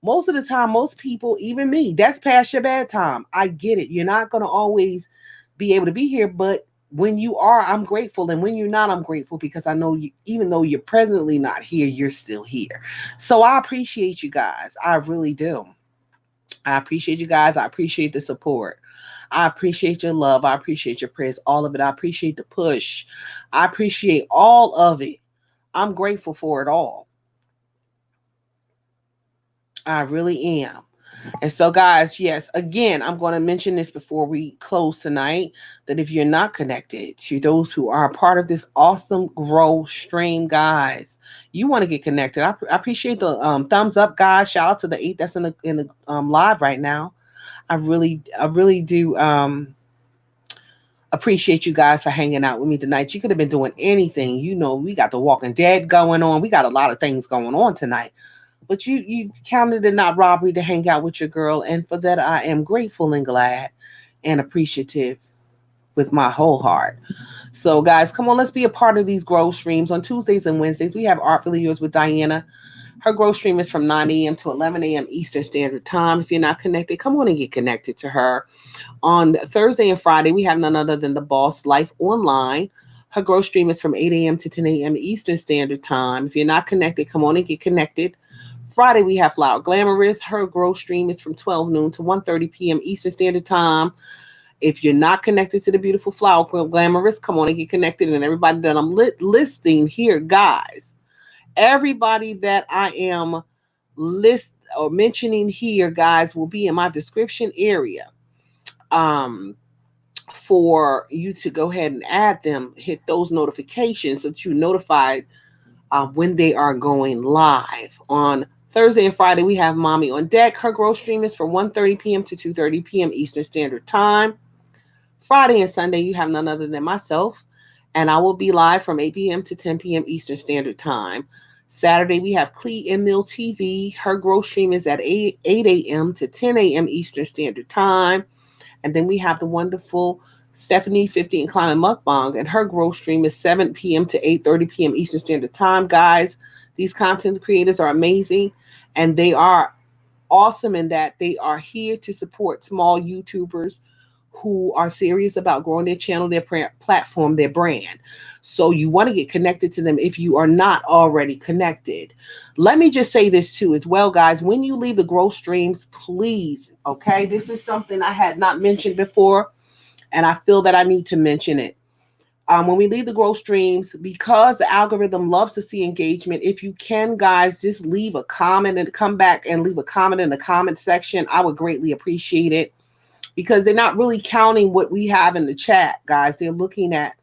Speaker 1: Most of the time, most people, even me, that's past your bedtime. I get it. You're not gonna always be able to be here, but when you are, I'm grateful. And when you're not, I'm grateful because I know you, even though you're presently not here, you're still here. So I appreciate you guys. I really do. I appreciate you guys. I appreciate the support. I appreciate your love. I appreciate your prayers, all of it. I appreciate the push. I appreciate all of it. I'm grateful for it all. I really am. And so, guys, yes, again, I'm going to mention this before we close tonight that if you're not connected to those who are a part of this awesome grow stream, guys, you want to get connected. I appreciate the thumbs up, guys. Shout out to the 8 that's in the live right now. I really do appreciate you guys for hanging out with me tonight. You could have been doing anything. We got the Walking Dead going on. We got a lot of things going on tonight. But you counted it not robbery to hang out with your girl, and for that I am grateful and glad and appreciative with my whole heart. So guys, come on, let's be a part of these growth streams. On Tuesdays and Wednesdays, we have Artfully Yours with Diana. Her growth stream is from 9 a.m. to 11 a.m. Eastern Standard Time. If you're not connected, come on and get connected to her. On Thursday and Friday, we have none other than the Boss Life Online. Her growth stream is from 8 a.m. to 10 a.m. Eastern Standard Time. If you're not connected, come on and get connected. Friday, we have Flower Glamorous. Her growth stream is from 12 noon to 1:30 p.m. Eastern Standard Time. If you're not connected to the beautiful Flower Glamorous, come on and get connected. And everybody that I'm listing here, guys, everybody that I am list or mentioning here, guys, will be in my description area. For you to go ahead and add them, hit those notifications so that you're notified when they are going live. On Thursday and Friday, we have Mommy on Deck. Her growth stream is from 1:30 p.m. to 2:30 p.m. Eastern Standard Time. Friday and Sunday, you have none other than myself, and I will be live from 8 p.m. to 10 p.m. Eastern Standard Time. Saturday, we have Cli Mil TV. Her growth stream is at 8 a.m. to 10 a.m. Eastern Standard Time. And then we have the wonderful Stephanie 50 and Climate Muckbang, and her growth stream is 7 p.m. to 8:30 p.m. Eastern Standard Time. Guys, these content creators are amazing, and they are awesome in that they are here to support small YouTubers who are serious about growing their channel, their platform, their brand. So you want to get connected to them if you are not already connected. Let me just say this too as well, guys. When you leave the growth streams, please, okay, this is something I had not mentioned before, and I feel that I need to mention it. When we leave the growth streams, because the algorithm loves to see engagement, if you can, guys, just leave a comment and come back and leave a comment in the comment section. I would greatly appreciate it, because they're not really counting what we have in the chat, guys. They're looking at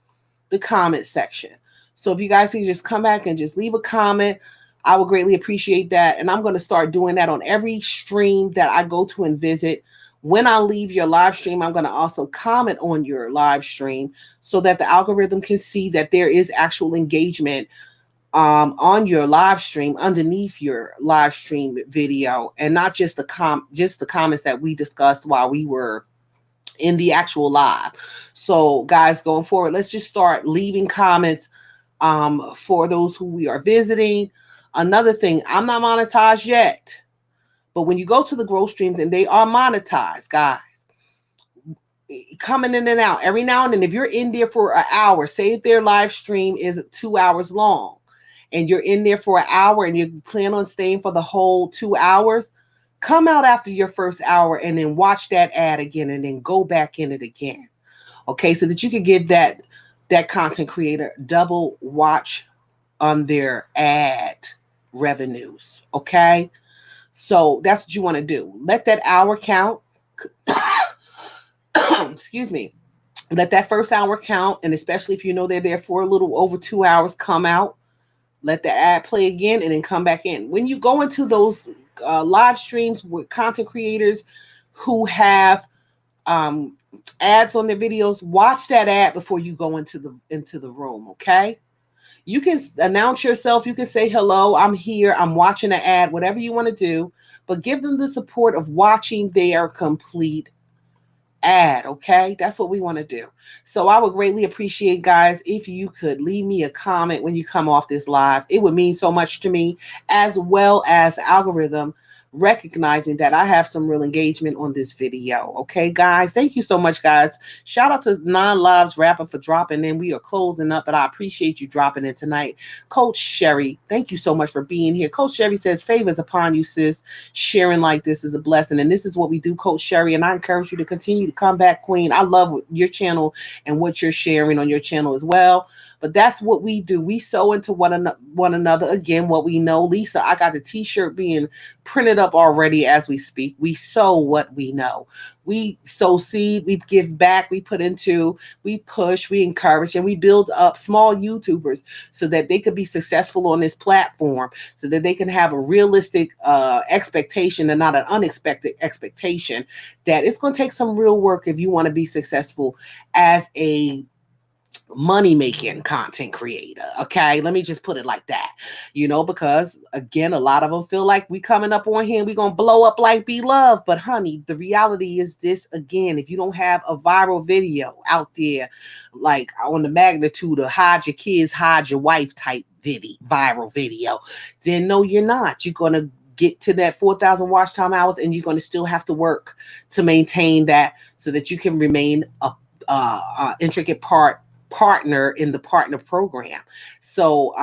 Speaker 1: the comment section. So if you guys can just come back and just leave a comment, I would greatly appreciate that. And I'm going to start doing that on every stream that I go to and visit. When I leave your live stream, I'm going to also comment on your live stream so that the algorithm can see that there is actual engagement on your live stream underneath your live stream video, and not just the comments that we discussed while we were in the actual live. So guys, going forward, let's just start leaving comments for those who we are visiting. Another thing, I'm not monetized yet, but when you go to the growth streams and they are monetized, guys, coming in and out every now and then, if you're in there for an hour, say if their live stream is 2 hours long and you're in there for an hour and you plan on staying for the whole 2 hours, come out after your first hour and then watch that ad again and then go back in it again. Okay, so that you can give that content creator double watch on their ad revenues. Okay, so that's what you want to do. Let that hour count. Excuse me. Let that first hour count, and especially if you know they're there for a little over 2 hours, come out, let the ad play again, and then come back in. When you go into those live streams with content creators who have ads on their videos, watch that ad before you go into the room. Okay, You can announce yourself. You can say, hello, I'm here. I'm watching an ad, whatever you want to do. But give them the support of watching their complete ad. Okay, that's what we want to do. So I would greatly appreciate, guys, if you could leave me a comment when you come off this live. It would mean so much to me, as well as algorithm recognizing that I have some real engagement on this video. Okay, guys, thank you so much, guys. Shout out to Non Lives Rapper for dropping in. We are closing up, but I appreciate you dropping in tonight. Coach Sherry, thank you so much for being here. Coach Sherry says, favors upon you, sis. Sharing like this is a blessing. And this is what we do, Coach Sherry. And I encourage you to continue to come back, Queen. I love your channel and what you're sharing on your channel as well. But that's what we do. We sow into one another. Again, what we know. Lisa, I got the t-shirt being printed up already as we speak. We sow what we know. We sow seed, we give back, we put into, we push, we encourage, and we build up small YouTubers so that they could be successful on this platform, so that they can have a realistic expectation and not an unexpected expectation that it's going to take some real work if you want to be successful as a money making content creator. Okay, let me just put it like that, because again, a lot of them feel like we coming up on here and we gonna blow up like Be Love. But honey, the reality is this: again, if you don't have a viral video out there, like on the magnitude of hide your kids, hide your wife type viral video, then no, you're not. You're gonna get to that 4,000 watch time hours, and you're going to still have to work to maintain that so that you can remain a intricate partner in the partner program. So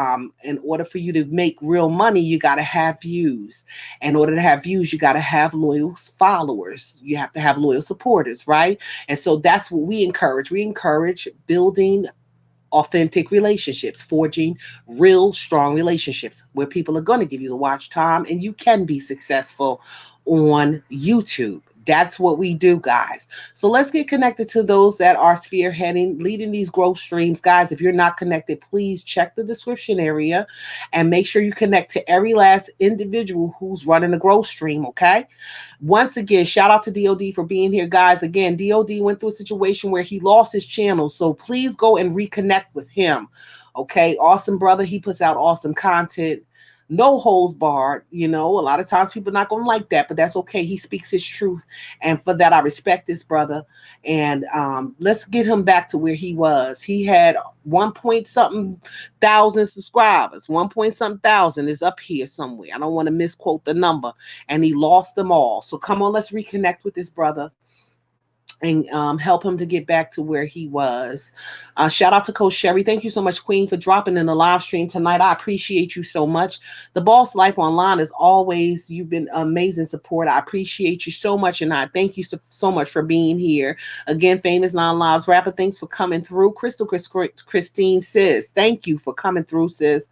Speaker 1: in order for you to make real money, you got to have views. In order to have views, you got to have loyal followers. You have to have loyal supporters, right? And so that's what we encourage. We encourage building authentic relationships, forging real strong relationships where people are going to give you the watch time and you can be successful on YouTube. That's what we do, guys. So let's get connected to those that are spearheading, leading these growth streams. Guys, if you're not connected, please check the description area and make sure you connect to every last individual who's running a growth stream, okay? Once again, shout out to DOD for being here, guys. Again, DOD went through a situation where he lost his channel, so please go and reconnect with him, okay? Awesome brother. He puts out awesome content. No holds barred. A lot of times people are not going to like that, but that's okay. He speaks his truth. And for that, I respect this brother. And let's get him back to where he was. He had 1 point something thousand subscribers. 1 point something thousand is up here somewhere. I don't want to misquote the number. And he lost them all. So come on, let's reconnect with this brother and help him to get back to where he was. Shout out to Coach Sherry. Thank you so much, Queen, for dropping in the live stream tonight. I appreciate you so much. The Boss Life Online is always, you've been amazing support. I appreciate you so much, and I thank you so much for being here. Again, Famous Non Lives Rapper, thanks for coming through. Christine Sis, thank you for coming through, sis.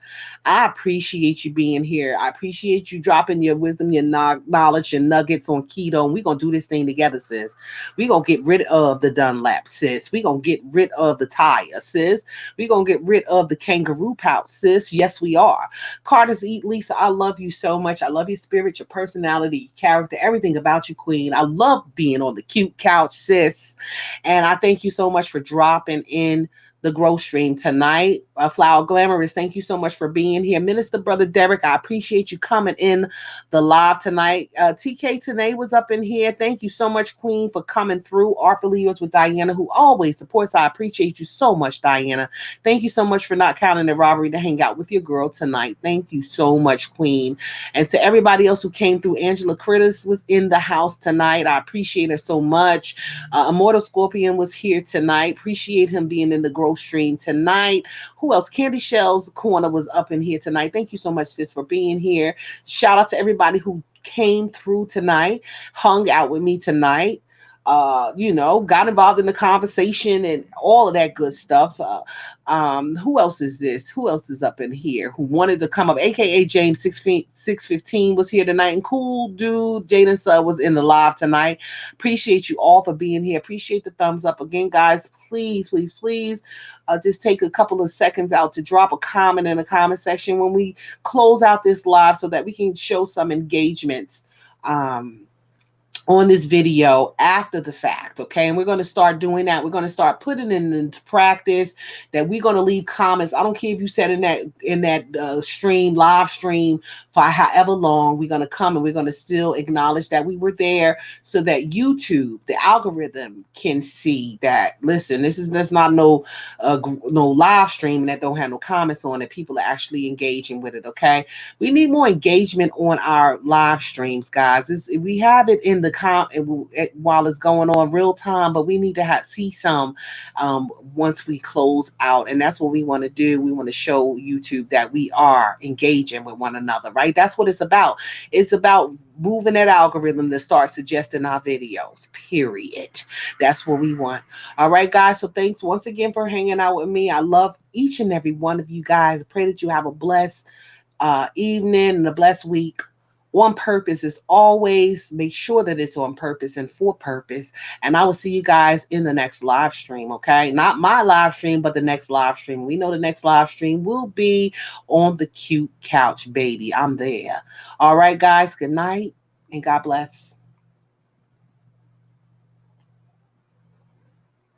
Speaker 1: I appreciate you being here. I appreciate you dropping your wisdom, your knowledge, and nuggets on keto, and we're going to do this thing together, sis. We're going to get rid of the Dunlap, sis. We're going to get rid of the tire, sis. We're going to get rid of the kangaroo pouch, sis. Yes, we are. Carter's Eat, Lisa, I love you so much. I love your spirit, your personality, your character, everything about you, Queen. I love being on the cute couch, sis. And I thank you so much for dropping in the growth stream tonight. Flower Glamorous, thank you so much for being here. Minister Brother Derek, I appreciate you coming in the live tonight. TK Tanae was up in here. Thank you so much, Queen, for coming through. Artfully with Diana, who always supports. I appreciate you so much, Diana. Thank you so much for not counting the robbery to hang out with your girl tonight. Thank you so much, Queen. And to everybody else who came through, Angela Critters was in the house tonight. I appreciate her so much. Immortal Scorpion was here tonight. Appreciate him being in the growth stream tonight. Who else? Candy Shell's Corner was up in here tonight. Thank you so much, sis, for being here. Shout out to everybody who came through tonight, hung out with me tonight. Got involved in the conversation and all of that good stuff. Who else is this? Who else is up in here who wanted to come up? AKA James 615 was here tonight. And cool dude Jaden Sub was in the live tonight. Appreciate you all for being here. Appreciate the thumbs up. Again, guys, please, please, please just take a couple of seconds out to drop a comment in the comment section when we close out this live so that we can show some engagements. on this video after the fact, okay? And we're going to start doing that. We're going to start putting it into practice, that we're going to leave comments. I don't care if you said in that stream, live stream, for however long, we're going to come and we're going to still acknowledge that we were there, so that YouTube, the algorithm, can see that, listen, that's not no live stream that don't have no comments on it. People are actually engaging with it, okay? We need more engagement on our live streams, guys. We have it in the while it's going on real time, but we need to see some once we close out, and that's what we want to do. We want to show YouTube that we are engaging with one another, right? That's what it's about. It's about moving that algorithm to start suggesting our videos, period. That's what we want. All right, guys, so thanks once again for hanging out with me. I love each and every one of you guys. I pray that you have a blessed evening and a blessed week. On purpose is always make sure that it's on purpose and for purpose. And I will see you guys in the next live stream, okay? Not my live stream, but the next live stream. We know the next live stream will be on the cute couch, baby. I'm there. All right, guys, good night and God bless.